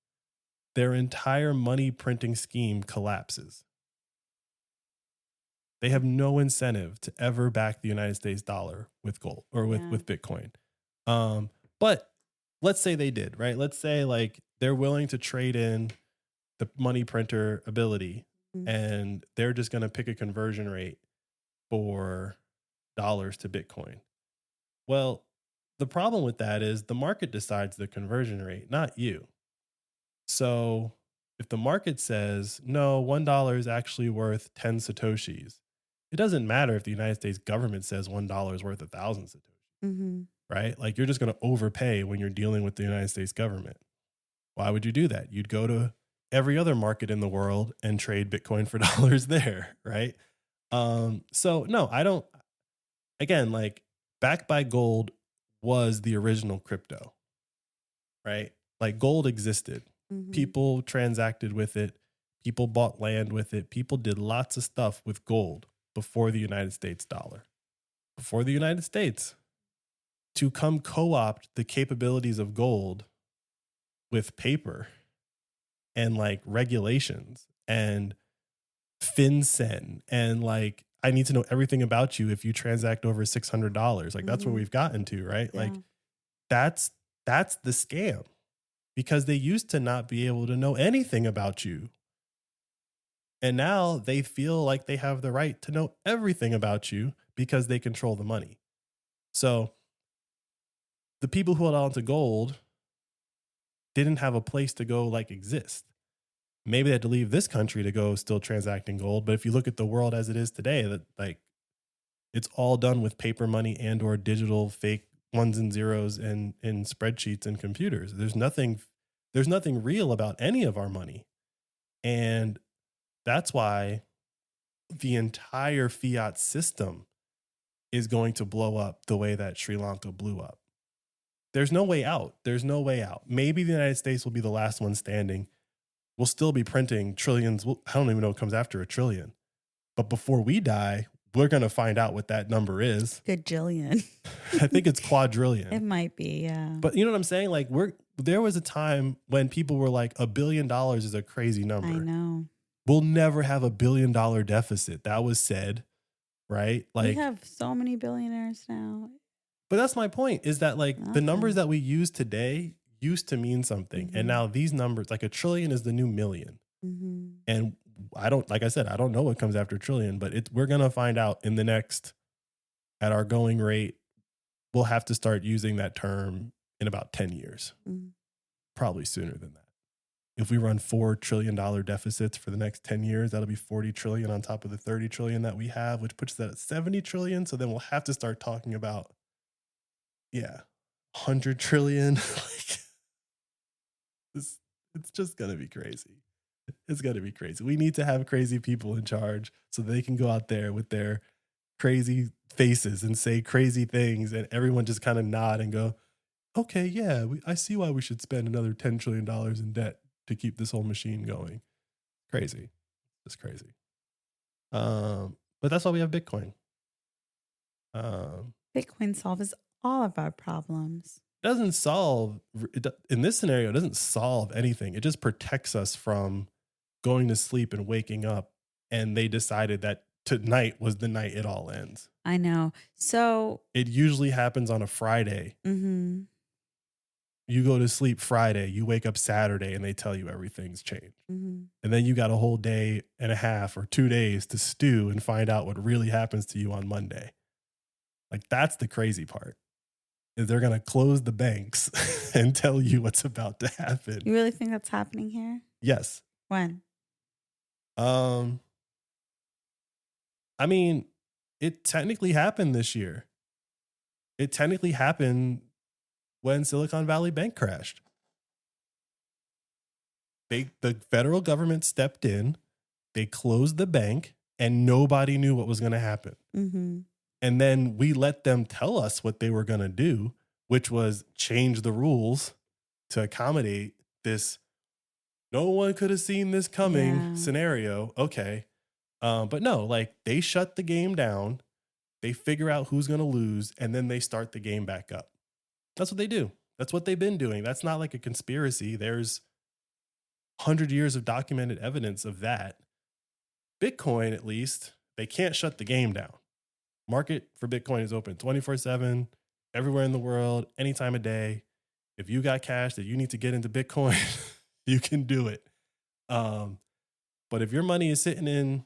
Speaker 1: their entire money printing scheme collapses. They have no incentive to ever back the United States dollar with gold or with Bitcoin. But let's say they did, right? Let's say like they're willing to trade in the money printer ability, and they're just going to pick a conversion rate for dollars to Bitcoin. Well, the problem with that is the market decides the conversion rate, not you. So if the market says, no, $1 is actually worth 10 Satoshis, it doesn't matter if the United States government says $1 is worth 1,000 Satoshis, right? Like you're just going to overpay when you're dealing with the United States government. Why would you do that? You'd go to every other market in the world and trade Bitcoin for dollars there, right? So no, I don't. Again, like backed by gold was the original crypto, right? Like gold existed. People transacted with it. People bought land with it. People did lots of stuff with gold before the United States dollar. Before the United States, to come co-opt the capabilities of gold with paper and like regulations and FinCEN and like I need to know everything about you if you transact over $600. Like that's where we've gotten to, right? Yeah. Like that's the scam, because they used to not be able to know anything about you. And now they feel like they have the right to know everything about you because they control the money. So the people who held on to gold didn't have a place to go like exist. Maybe they had to leave this country to go still transacting gold. But if you look at the world as it is today, that like it's all done with paper money and or digital fake ones and zeros and in spreadsheets and computers. There's nothing real about any of our money. And that's why the entire fiat system is going to blow up the way that Sri Lanka blew up. There's no way out. There's no way out. Maybe the United States will be the last one standing. We'll still be printing trillions. I don't even know what comes after a trillion. But before we die, we're going to find out what that number is.
Speaker 2: Gajillion.
Speaker 1: I think it's quadrillion.
Speaker 2: It might be, yeah.
Speaker 1: But you know what I'm saying? Like there was a time when people were like, $1 billion is a crazy number.
Speaker 2: I know.
Speaker 1: We'll never have $1 billion deficit. That was said, right? Like
Speaker 2: we have so many billionaires now.
Speaker 1: But that's my point, is that like the numbers that we use today used to mean something.
Speaker 2: Mm-hmm.
Speaker 1: And now these numbers, like a trillion is the new million.
Speaker 2: Mm-hmm.
Speaker 1: And like I said, I don't know what comes after trillion, but we're going to find out in the next, at our going rate, we'll have to start using that term in about 10 years, probably sooner than that. If we run $4 trillion deficits for the next 10 years, that'll be 40 trillion on top of the 30 trillion that we have, which puts that at 70 trillion. So then we'll have to start talking about, 100 trillion. Like, it's just going to be crazy. It's going to be crazy. We need to have crazy people in charge so they can go out there with their crazy faces and say crazy things, and everyone just kind of nod and go, okay, yeah, I see why we should spend another $10 trillion in debt to keep this whole machine going. Crazy. It's crazy. But that's why we have Bitcoin.
Speaker 2: Bitcoin solves all of our problems.
Speaker 1: In this scenario, it doesn't solve anything. It just protects us from going to sleep and waking up. And they decided that tonight was the night it all ends.
Speaker 2: I know. So
Speaker 1: it usually happens on a Friday.
Speaker 2: Mm-hmm.
Speaker 1: You go to sleep Friday, you wake up Saturday, and they tell you everything's changed.
Speaker 2: Mm-hmm.
Speaker 1: And then you got a whole day and a half or 2 days to stew and find out what really happens to you on Monday. Like, that's the crazy part, is they're going to close the banks and tell you what's about to happen.
Speaker 2: You really think that's happening here?
Speaker 1: Yes.
Speaker 2: When?
Speaker 1: I mean, it technically happened this year. It technically happened when Silicon Valley Bank crashed. The federal government stepped in, they closed the bank, and nobody knew what was going to happen.
Speaker 2: Mm-hmm.
Speaker 1: And then we let them tell us what they were going to do, which was change the rules to accommodate this no one could have seen this coming scenario. Okay. But no, like, they shut the game down, they figure out who's going to lose, and then they start the game back up. That's what they do. That's what they've been doing. That's not like a conspiracy. There's 100 years of documented evidence of that. Bitcoin, at least, they can't shut the game down. Market for Bitcoin is open 24/7, everywhere in the world, any time of day. If you got cash that you need to get into Bitcoin, you can do it. But if your money is sitting in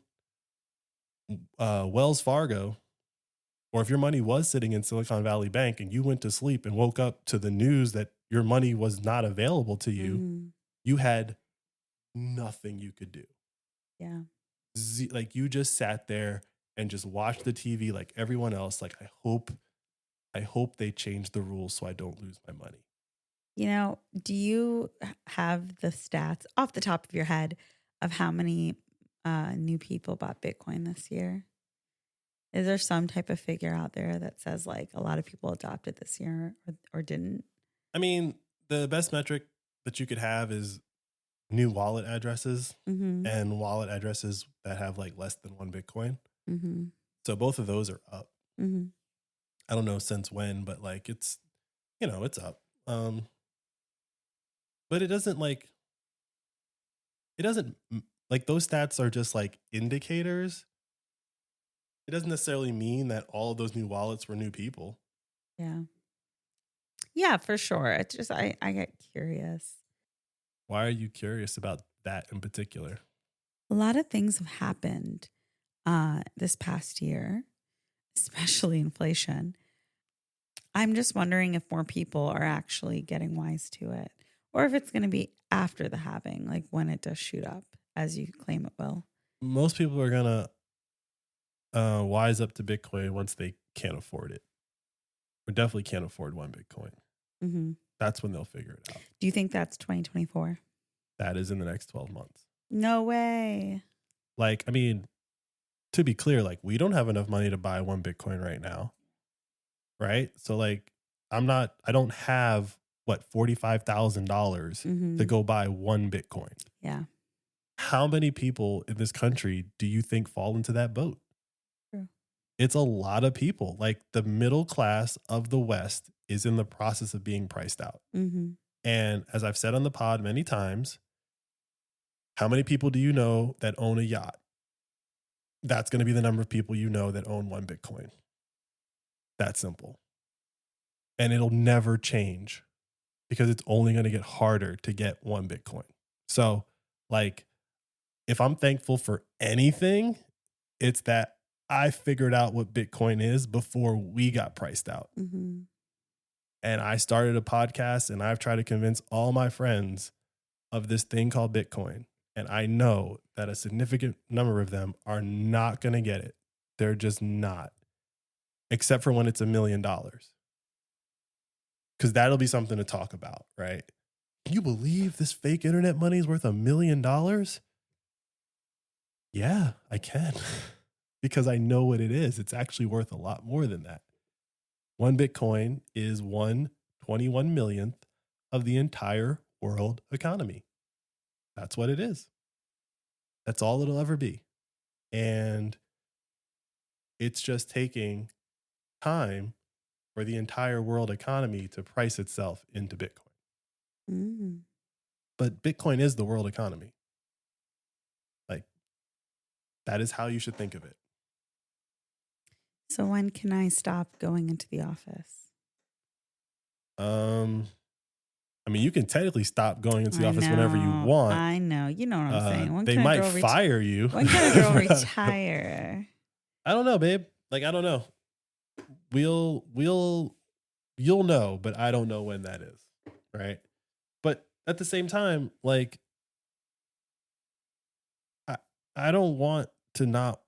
Speaker 1: Wells Fargo, or if your money was sitting in Silicon Valley Bank and you went to sleep and woke up to the news that your money was not available to you, you had nothing you could do.
Speaker 2: Yeah.
Speaker 1: Like, you just sat there and just watched the TV like everyone else. Like, I hope they change the rules so I don't lose my money.
Speaker 2: You know, do you have the stats off the top of your head of how many new people bought Bitcoin this year? Is there some type of figure out there that says like a lot of people adopted this year or didn't? I
Speaker 1: mean, the best metric that you could have is new wallet addresses and wallet addresses that have like less than one Bitcoin.
Speaker 2: Mm-hmm.
Speaker 1: So both of those are up.
Speaker 2: Mm-hmm.
Speaker 1: I don't know since when, but like it's up. But it doesn't like those stats are just like indicators. It doesn't necessarily mean that all of those new wallets were new people.
Speaker 2: Yeah. Yeah, for sure. It's just, I get curious.
Speaker 1: Why are you curious about that in particular?
Speaker 2: A lot of things have happened this past year, especially inflation. I'm just wondering if more people are actually getting wise to it, or if it's going to be after the halving, like when it does shoot up as you claim it will.
Speaker 1: Most people are going to wise up to Bitcoin once they can't afford it. Or definitely can't afford one Bitcoin.
Speaker 2: Mm-hmm.
Speaker 1: That's when they'll figure it out.
Speaker 2: Do you think that's 2024?
Speaker 1: That is in the next 12 months.
Speaker 2: No way.
Speaker 1: Like, I mean, to be clear, like we don't have enough money to buy one Bitcoin right now. Right? So like, I don't have $45,000 to go buy one Bitcoin.
Speaker 2: Yeah.
Speaker 1: How many people in this country do you think fall into that boat?
Speaker 2: True.
Speaker 1: It's a lot of people. Like the middle class of the West is in the process of being priced out.
Speaker 2: Mm-hmm.
Speaker 1: And as I've said on the pod many times, how many people do you know that own a yacht? That's going to be the number of people you know that own one Bitcoin. That's simple. And it'll never change because it's only going to get harder to get one Bitcoin. So, like, if I'm thankful for anything, it's that I figured out what Bitcoin is before we got priced out.
Speaker 2: Mm-hmm.
Speaker 1: And I started a podcast and I've tried to convince all my friends of this thing called Bitcoin. And I know that a significant number of them are not going to get it. They're just not, except for when it's $1 million. Because that'll be something to talk about, right? Can you believe this fake internet money is worth $1 million? Yeah, I can. Because I know what it is. It's actually worth a lot more than that. One Bitcoin is 1/21 millionth of the entire world economy. That's what it is. That's all it'll ever be. And it's just taking time for the entire world economy to price itself into Bitcoin.
Speaker 2: Mm-hmm.
Speaker 1: But Bitcoin is the world economy. Like, that is how you should think of it.
Speaker 2: So when can I stop going into the office?
Speaker 1: I mean, you can technically stop going into the office whenever you want.
Speaker 2: I know. You know what I'm saying. When
Speaker 1: they
Speaker 2: can
Speaker 1: might fire you.
Speaker 2: When can a girl retire?
Speaker 1: I don't know, babe. Like, I don't know. You'll know, but I don't know when that is. Right. But at the same time, like, I don't want to not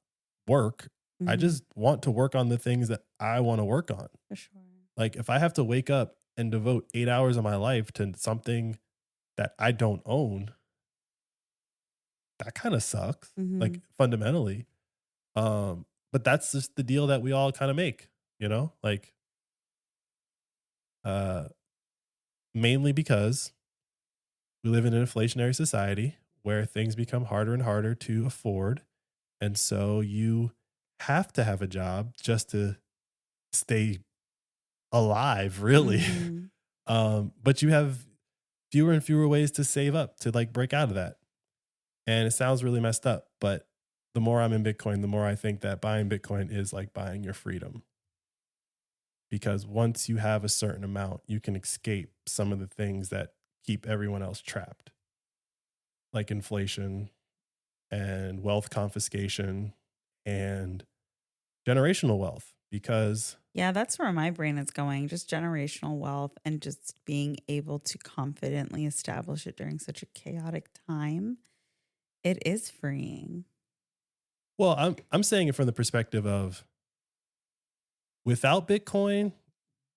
Speaker 1: work. I just want to work on the things that I want to work on.
Speaker 2: For sure.
Speaker 1: Like if I have to wake up and devote 8 hours of my life to something that I don't own, that kind of sucks. Like fundamentally. But that's just the deal that we all kind of make, you know, like, mainly because we live in an inflationary society where things become harder and harder to afford. And so you have to have a job just to stay alive, really. But you have fewer and fewer ways to save up to like break out of that. And it sounds really messed up, but the more I'm in Bitcoin, the more I think that buying Bitcoin is like buying your freedom. Because once you have a certain amount, you can escape some of the things that keep everyone else trapped, like inflation and wealth confiscation and generational wealth. Because
Speaker 2: yeah, that's where my brain is going. Just generational wealth and just being able to confidently establish it during such a chaotic time. It is freeing.
Speaker 1: Well, I'm saying it from the perspective of without Bitcoin,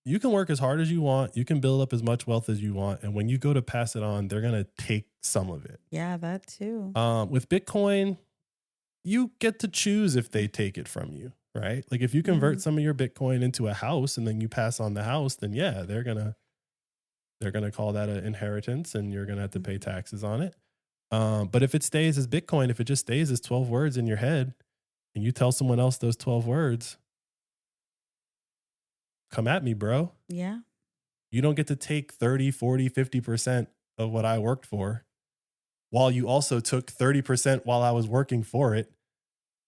Speaker 1: you can work as hard as you want. You can build up as much wealth as you want. And when you go to pass it on, they're going to take some of it.
Speaker 2: Yeah, that too.
Speaker 1: With Bitcoin, you get to choose if they take it from you, right? Like if you convert some of your Bitcoin into a house and then you pass on the house, then yeah, they're going to call that an inheritance and you're going to have to pay taxes on it. But if it stays as Bitcoin, if it just stays as 12 words in your head and you tell someone else those 12 words, come at me, bro.
Speaker 2: Yeah.
Speaker 1: You don't get to take 30, 40, 50% of what I worked for while you also took 30% while I was working for it.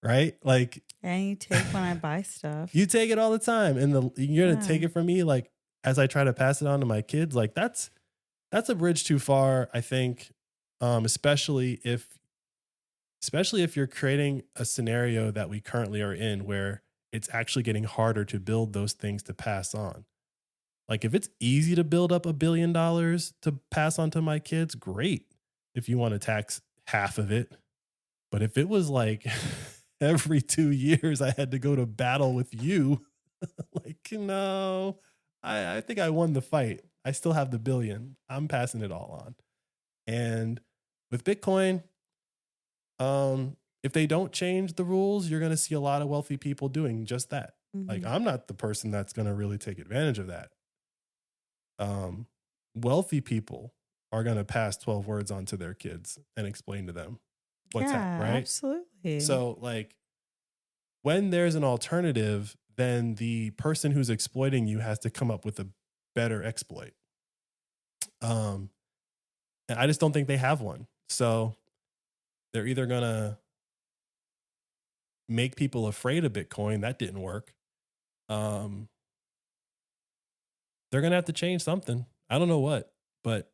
Speaker 1: Right? Like,
Speaker 2: and you take when I buy stuff.
Speaker 1: You take it all the time. And you're going to take it from me. Like, as I try to pass it on to my kids, like that's a bridge too far, I think. Especially if you're creating a scenario that we currently are in where it's actually getting harder to build those things to pass on. Like if it's easy to build up $1 billion to pass on to my kids, great. If you want to tax half of it. But if it was like every 2 years I had to go to battle with you, like, no, I think I won the fight. I still have the billion. I'm passing it all on. And with Bitcoin, if they don't change the rules, you're going to see a lot of wealthy people doing just that. Like, I'm not the person that's going to really take advantage of that. Wealthy people are going to pass 12 words on to their kids and explain to them what's that, right?
Speaker 2: Absolutely.
Speaker 1: So like when there's an alternative, then the person who's exploiting you has to come up with a better exploit. And I just don't think they have one. So they're either going to make people afraid of Bitcoin. That didn't work. They're going to have to change something. I don't know what, but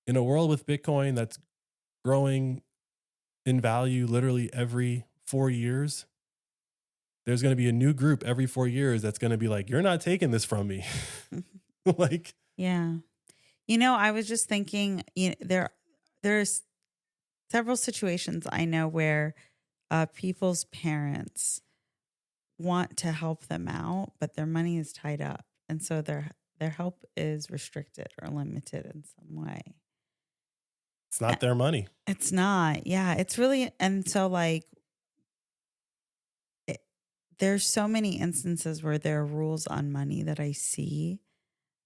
Speaker 1: in a world with Bitcoin that's growing in value literally every 4 years, there's going to be a new group every 4 years that's going to be like, you're not taking this from me. Like,
Speaker 2: yeah. I was just thinking, there's several situations I know where people's parents want to help them out, but their money is tied up. And so their help is restricted or limited in some way.
Speaker 1: it's not their money.
Speaker 2: It's not. Yeah, it's really, and so like there's so many instances where there are rules on money that I see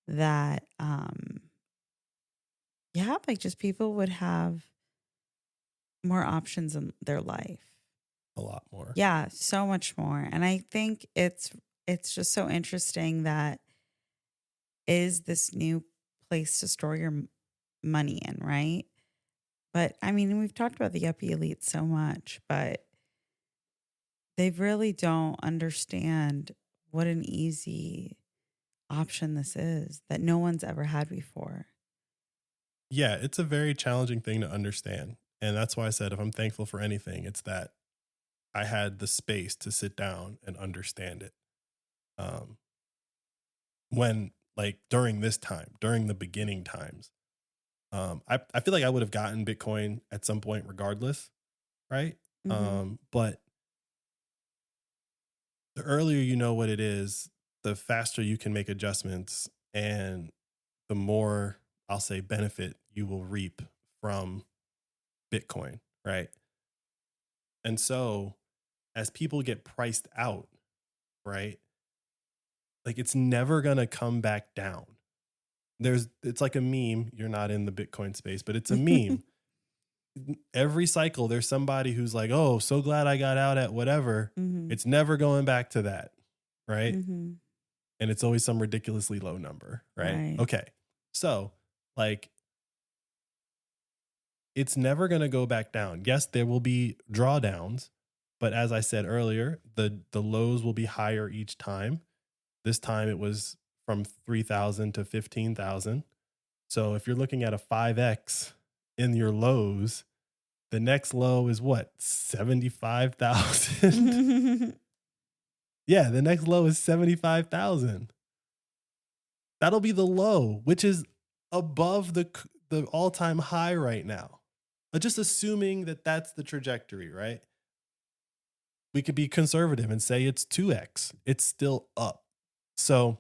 Speaker 2: that like just people would have more options in their life.
Speaker 1: A lot more.
Speaker 2: Yeah, so much more. And I think it's just so interesting that is this new place to store your money in, right? But I mean, we've talked about the yuppie elite so much, but they really don't understand what an easy option this is that no one's ever had before.
Speaker 1: Yeah, it's a very challenging thing to understand. And that's why I said, if I'm thankful for anything, it's that I had the space to sit down and understand it. When like during this time, during the beginning times, I feel like I would have gotten Bitcoin at some point regardless. Right. But the earlier you know what it is, the faster you can make adjustments and the more, I'll say, benefit you will reap from Bitcoin, right? And so as people get priced out, right, like it's never going to come back down. It's like a meme. You're not in the Bitcoin space, but it's a meme. Every cycle, there's somebody who's like, oh, so glad I got out at whatever. It's never going back to that, right? And it's always some ridiculously low number, right? Okay. So like, it's never going to go back down. Yes, there will be drawdowns, but as I said earlier, the lows will be higher each time. This time it was from 3,000 to 15,000. So if you're looking at a 5x in your lows, the next low is what? 75,000. Yeah, the next low is 75,000. That'll be the low, which is above the all-time high right now. Just assuming that that's the trajectory, right? We could be conservative and say it's 2x. It's still up. So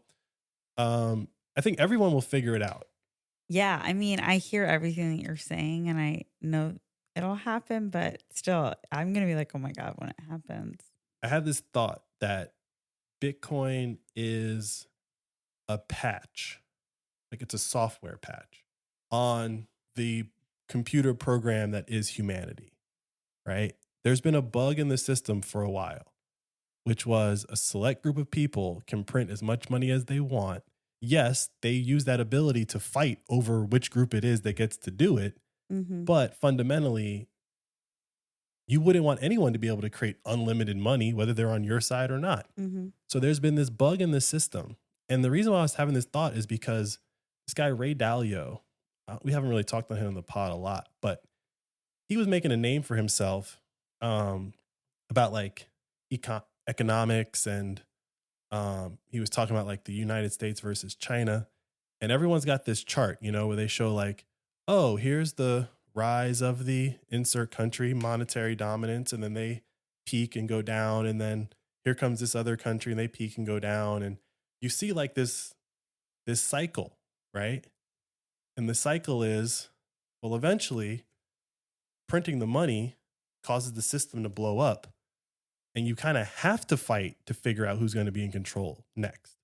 Speaker 1: I think everyone will figure it out.
Speaker 2: Yeah, I mean, I hear everything that you're saying and I know it'll happen, but still, I'm going to be like, oh my God, when it happens.
Speaker 1: I had this thought that Bitcoin is a patch, like it's a software patch on the computer program that is humanity, right? There's been a bug in the system for a while, which was a select group of people can print as much money as they want. Yes, they use that ability to fight over which group it is that gets to do it. But fundamentally, you wouldn't want anyone to be able to create unlimited money, whether they're on your side or not. So there's been this bug in the system. And the reason why I was having this thought is because this guy, Ray Dalio, we haven't really talked about him in the pod a lot, but he was making a name for himself about like economics and He was talking about like the United States versus China, and everyone's got this chart, where they show like, oh, here's the rise of the insert country monetary dominance, and then they peak and go down, and then here comes this other country and they peak and go down, and you see like this cycle, right? And the cycle is, well, eventually printing the money causes the system to blow up, and you kind of have to fight to figure out who's going to be in control next.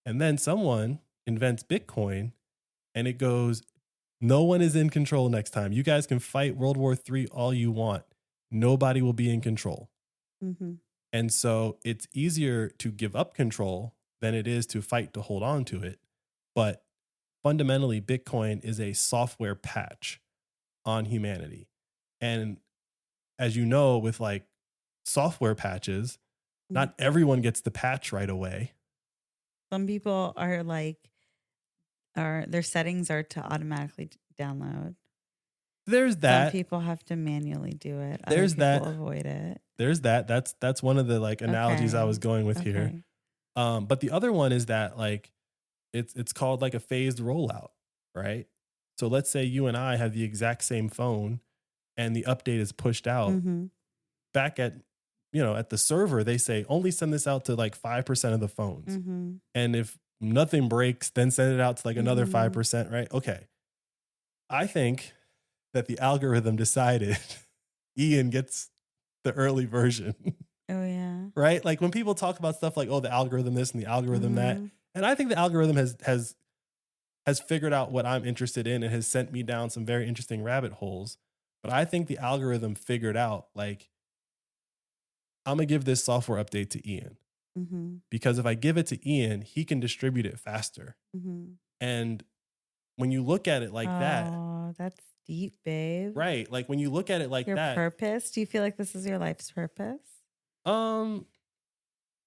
Speaker 1: And then someone invents Bitcoin, and it goes, no one is in control next time. You guys can fight World War III all you want. Nobody will be in control.
Speaker 2: Mm-hmm.
Speaker 1: And so it's easier to give up control than it is to fight to hold on to it. But fundamentally, Bitcoin is a software patch on humanity. And as you know, with like software patches, not everyone gets the patch right away.
Speaker 2: Some people are like, their settings are to automatically download.
Speaker 1: There's that.
Speaker 2: Some people have to manually do it.
Speaker 1: There's
Speaker 2: Other people
Speaker 1: that.
Speaker 2: avoid it.
Speaker 1: There's that. That's one of the like analogies I was going with here. But the other one is that like it's called like a phased rollout, right? So let's say you and I have the exact same phone and the update is pushed out.
Speaker 2: Mm-hmm.
Speaker 1: Back at at the server, they say only send this out to like 5% of the phones.
Speaker 2: Mm-hmm.
Speaker 1: And if nothing breaks, then send it out to like another 5%, right? Okay. I think that the algorithm decided Ian gets the early version.
Speaker 2: Oh, yeah.
Speaker 1: Right? Like when people talk about stuff like, oh, the algorithm this and the algorithm that. And I think the algorithm has figured out what I'm interested in and has sent me down some very interesting rabbit holes. But I think the algorithm figured out like, I'm going to give this software update to Ian.
Speaker 2: Mm-hmm.
Speaker 1: Because if I give it to Ian, he can distribute it faster.
Speaker 2: Mm-hmm.
Speaker 1: And when you look at it like that.
Speaker 2: Oh, that's deep, babe.
Speaker 1: Right. Like when you look at it like
Speaker 2: your
Speaker 1: that.
Speaker 2: Purpose? Do you feel like this is your life's purpose?
Speaker 1: I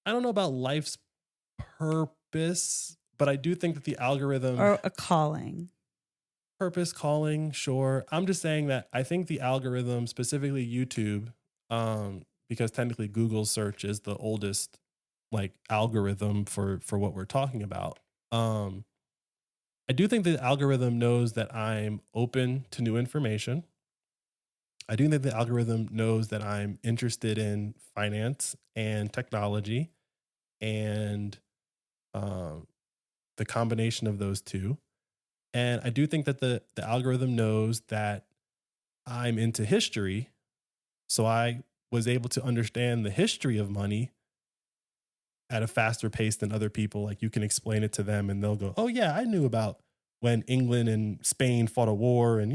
Speaker 1: don't know about life's purpose, but I do think that the algorithm.
Speaker 2: Or a calling.
Speaker 1: Purpose, calling, sure. I'm just saying that I think the algorithm, specifically YouTube, because technically Google search is the oldest like algorithm for what we're talking about. I do think the algorithm knows that I'm open to new information. I do think the algorithm knows that I'm interested in finance and technology and the combination of those two. And I do think that the algorithm knows that I'm into history. So I was able to understand the history of money at a faster pace than other people. Like you can explain it to them and they'll go, oh yeah, I knew about when England and Spain fought a war. And,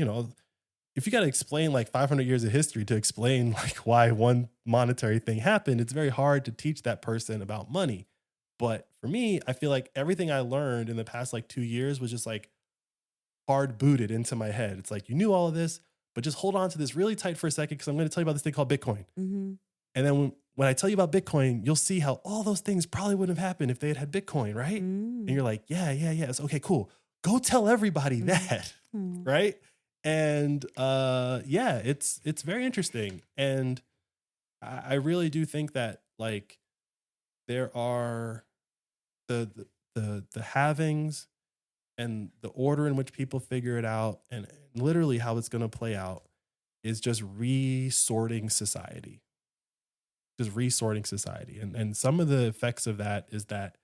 Speaker 1: if you got to explain like 500 years of history to explain like why one monetary thing happened, it's very hard to teach that person about money. But for me, I feel like everything I learned in the past like 2 years was just like hard booted into my head. It's like, you knew all of this, but just hold on to this really tight for a second because I'm going to tell you about this thing called Bitcoin.
Speaker 2: Mm-hmm.
Speaker 1: And then when I tell you about Bitcoin, you'll see how all those things probably wouldn't have happened if they had Bitcoin, right? And you're like, yeah. It's okay, cool. Go tell everybody that, right? And it's very interesting. And I really do think that like there are the halvings and the order in which people figure it out and literally how it's going to play out is just resorting society. And some of the effects of that is that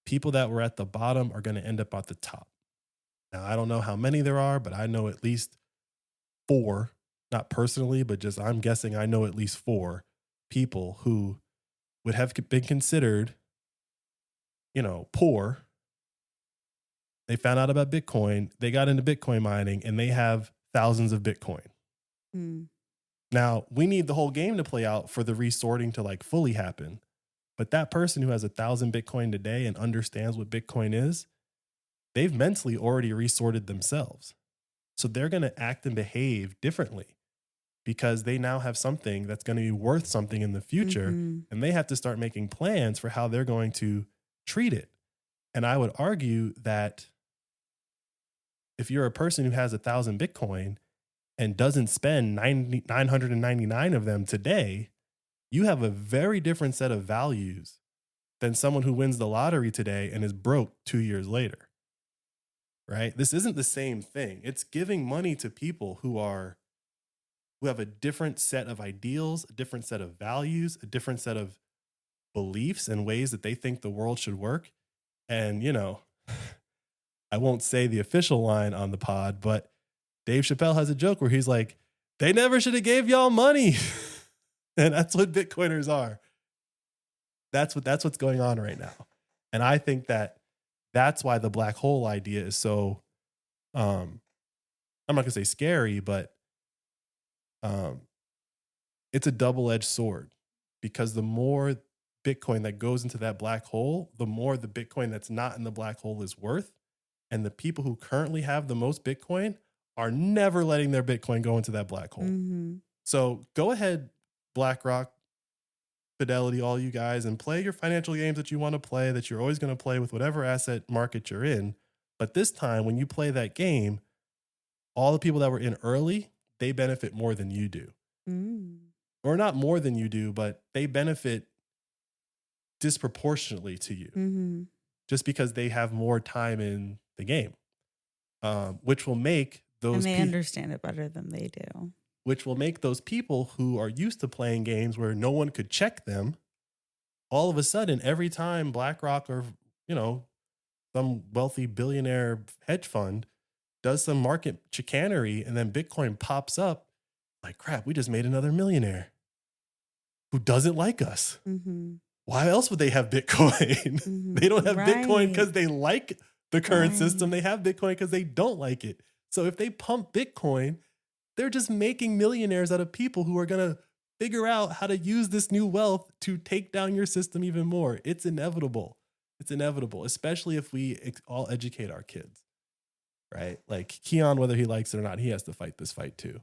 Speaker 1: people that were at the bottom are going to end up at the top. Now, I don't know how many there are, but I know at least 4, not personally, but just I'm guessing I know at least 4 people who would have been considered, poor. They found out about Bitcoin. They got into Bitcoin mining and they have thousands of Bitcoin. Now, we need the whole game to play out for the resorting to like fully happen. But that person who has 1,000 Bitcoin today and understands what Bitcoin is, they've mentally already resorted themselves. So they're going to act and behave differently because they now have something that's going to be worth something in the future. And they have to start making plans for how they're going to treat it. And I would argue that if you're a person who has 1,000 Bitcoin and doesn't spend 999 of them today, you have a very different set of values than someone who wins the lottery today and is broke 2 years later. Right? This isn't the same thing. It's giving money to people who have a different set of ideals, a different set of values, a different set of beliefs and ways that they think the world should work. And, I won't say the official line on the pod, but Dave Chappelle has a joke where he's like, they never should have gave y'all money. And that's what Bitcoiners are. That's what's going on right now. And I think that's why the black hole idea is so, I'm not going to say scary, but it's a double-edged sword, because the more Bitcoin that goes into that black hole, the more the Bitcoin that's not in the black hole is worth. And the people who currently have the most Bitcoin are never letting their Bitcoin go into that black hole.
Speaker 2: Mm-hmm.
Speaker 1: So go ahead, BlackRock, Fidelity, all you guys, and play your financial games that you want to play, that you're always going to play with whatever asset market you're in. But this time, when you play that game, all the people that were in early, they benefit more than you do. Or not more than you do, but they benefit disproportionately to you, just because they have more time in the game, which will make those
Speaker 2: and they understand it better than they do.
Speaker 1: Which will make those people who are used to playing games where no one could check them, all of a sudden, every time BlackRock or, some wealthy billionaire hedge fund does some market chicanery and then Bitcoin pops up, like, crap, we just made another millionaire who doesn't like us. Why else would they have Bitcoin? They don't have Bitcoin because they like the current system. They have Bitcoin because they don't like it. So if they pump Bitcoin, they're just making millionaires out of people who are going to figure out how to use this new wealth to take down your system even more. It's inevitable. It's inevitable, especially if we all educate our kids, right? Like Keon, whether he likes it or not, he has to fight this fight too.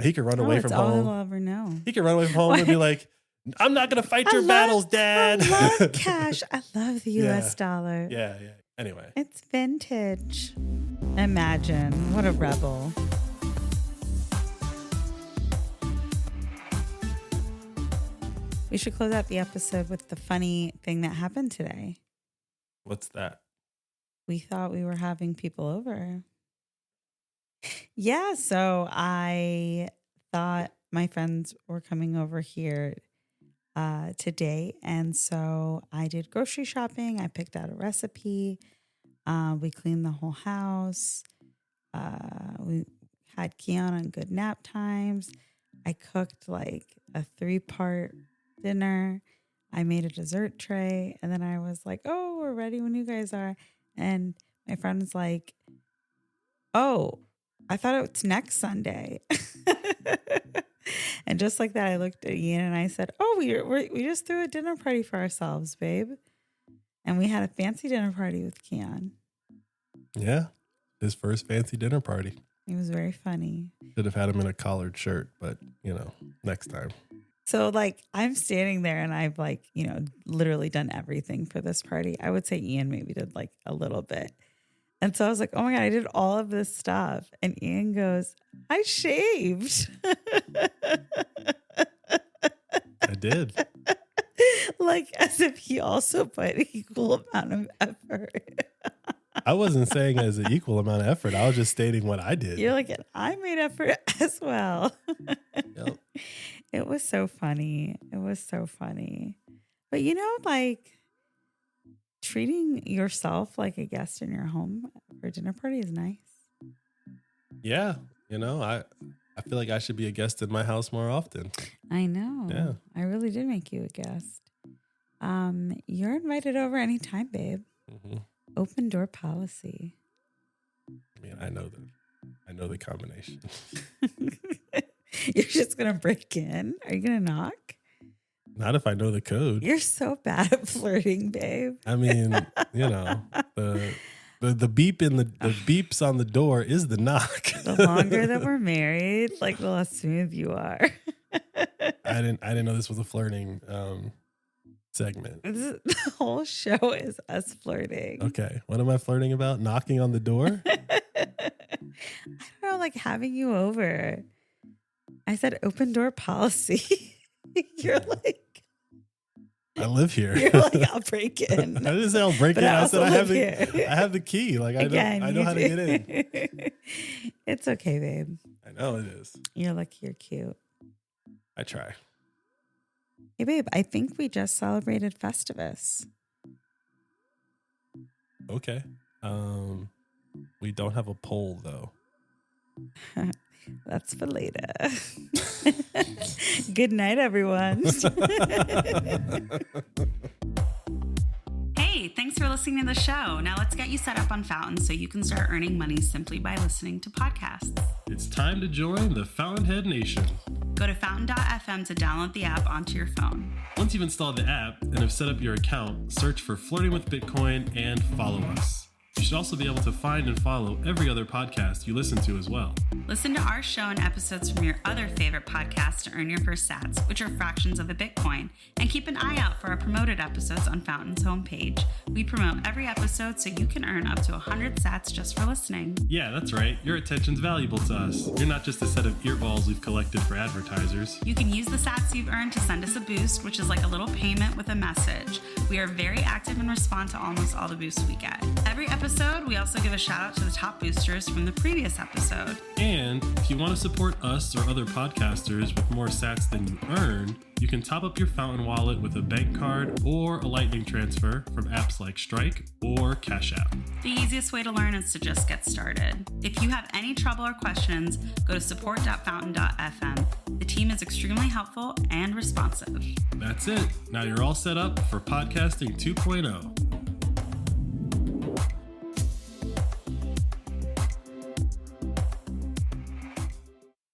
Speaker 1: He could run away from home.
Speaker 2: That's all he'll ever know.
Speaker 1: He could run away from home and be like, I'm not going to fight your battles, Dad.
Speaker 2: I love cash. I love the US dollar.
Speaker 1: Yeah. Anyway.
Speaker 2: It's vintage. Imagine. What a rebel. We should close out the episode with the funny thing that happened today.
Speaker 1: What's that?
Speaker 2: We thought we were having people over. Yeah, so I thought my friends were coming over here today. And so I did grocery shopping. I picked out a recipe. We cleaned the whole house. We had Keon on good nap times. I cooked like a 3-part dinner. I made a dessert tray. And then I was like, oh, we're ready when you guys are. And my friend was like, oh, I thought it was next Sunday. And just like that, I looked at Ian and I said, oh, we just threw a dinner party for ourselves, babe. And we had a fancy dinner party with Keon.
Speaker 1: Yeah, his first fancy dinner party.
Speaker 2: It was very funny.
Speaker 1: Should have had him in a collared shirt, but, next time.
Speaker 2: So, I'm standing there and I've, literally done everything for this party. I would say Ian maybe did, a little bit. And so I was like, oh, my God, I did all of this stuff. And Ian goes, I shaved.
Speaker 1: I did.
Speaker 2: As if he also put an equal amount of effort.
Speaker 1: I wasn't saying as an equal amount of effort. I was just stating what I did.
Speaker 2: You're like, I made effort as well.
Speaker 1: Yep.
Speaker 2: It was so funny. It was so funny. But, treating yourself like a guest in your home for a dinner party is nice.
Speaker 1: Yeah. I feel like I should be a guest in my house more often.
Speaker 2: I know.
Speaker 1: Yeah.
Speaker 2: I really did make you a guest. You're invited over anytime, babe.
Speaker 1: Mm-hmm.
Speaker 2: Open door policy.
Speaker 1: I mean, I know the combination.
Speaker 2: You're just going to break in? Are you going to knock?
Speaker 1: Not if I know the code.
Speaker 2: You're so bad at flirting, babe.
Speaker 1: I mean, the beep in the beeps on the door is the knock.
Speaker 2: The longer that we're married, the less smooth you are.
Speaker 1: I didn't know this was a flirting segment.
Speaker 2: The whole show is us flirting.
Speaker 1: Okay, what am I flirting about? Knocking on the door?
Speaker 2: I don't know, having you over. I said open door policy. You're like,
Speaker 1: I live here.
Speaker 2: You're like, I'll break in.
Speaker 1: I didn't say I'll break
Speaker 2: But
Speaker 1: in.
Speaker 2: I
Speaker 1: I said
Speaker 2: also
Speaker 1: I have
Speaker 2: live
Speaker 1: the I have the key. Like I know how to get in.
Speaker 2: It's okay, babe.
Speaker 1: I know it is.
Speaker 2: You're lucky you're cute.
Speaker 1: I try.
Speaker 2: Hey, babe, I think we just celebrated Festivus.
Speaker 1: Okay. We don't have a poll though.
Speaker 2: That's for later. Good night, everyone.
Speaker 3: Hey, thanks for listening to the show. Now let's get you set up on Fountain so you can start earning money simply by listening to podcasts.
Speaker 1: It's time to join the Fountainhead Nation.
Speaker 3: Go to fountain.fm to download the app onto your phone.
Speaker 1: Once you've installed the app and have set up your account, search for Flirting with Bitcoin and follow us. You should also be able to find and follow every other podcast you listen to as well.
Speaker 3: Listen to our show and episodes from your other favorite podcasts to earn your first sats, which are fractions of a Bitcoin. And keep an eye out for our promoted episodes on Fountain's homepage. We promote every episode so you can earn up to 100 sats just for listening.
Speaker 1: Yeah, that's right. Your attention's valuable to us. You're not just a set of earballs we've collected for advertisers.
Speaker 3: You can use the sats you've earned to send us a boost, which is like a little payment with a message. We are very active and respond to almost all the boosts we get. Every episode, we also give a shout out to the top boosters from the previous episode.
Speaker 1: And if you want to support us or other podcasters with more sats than you earn, you can top up your Fountain wallet with a bank card or a lightning transfer from apps like Strike or Cash App.
Speaker 3: The easiest way to learn is to just get started. If you have any trouble or questions, go to support.fountain.fm. The team is extremely helpful and responsive.
Speaker 1: That's it. Now you're all set up for podcasting 2.0.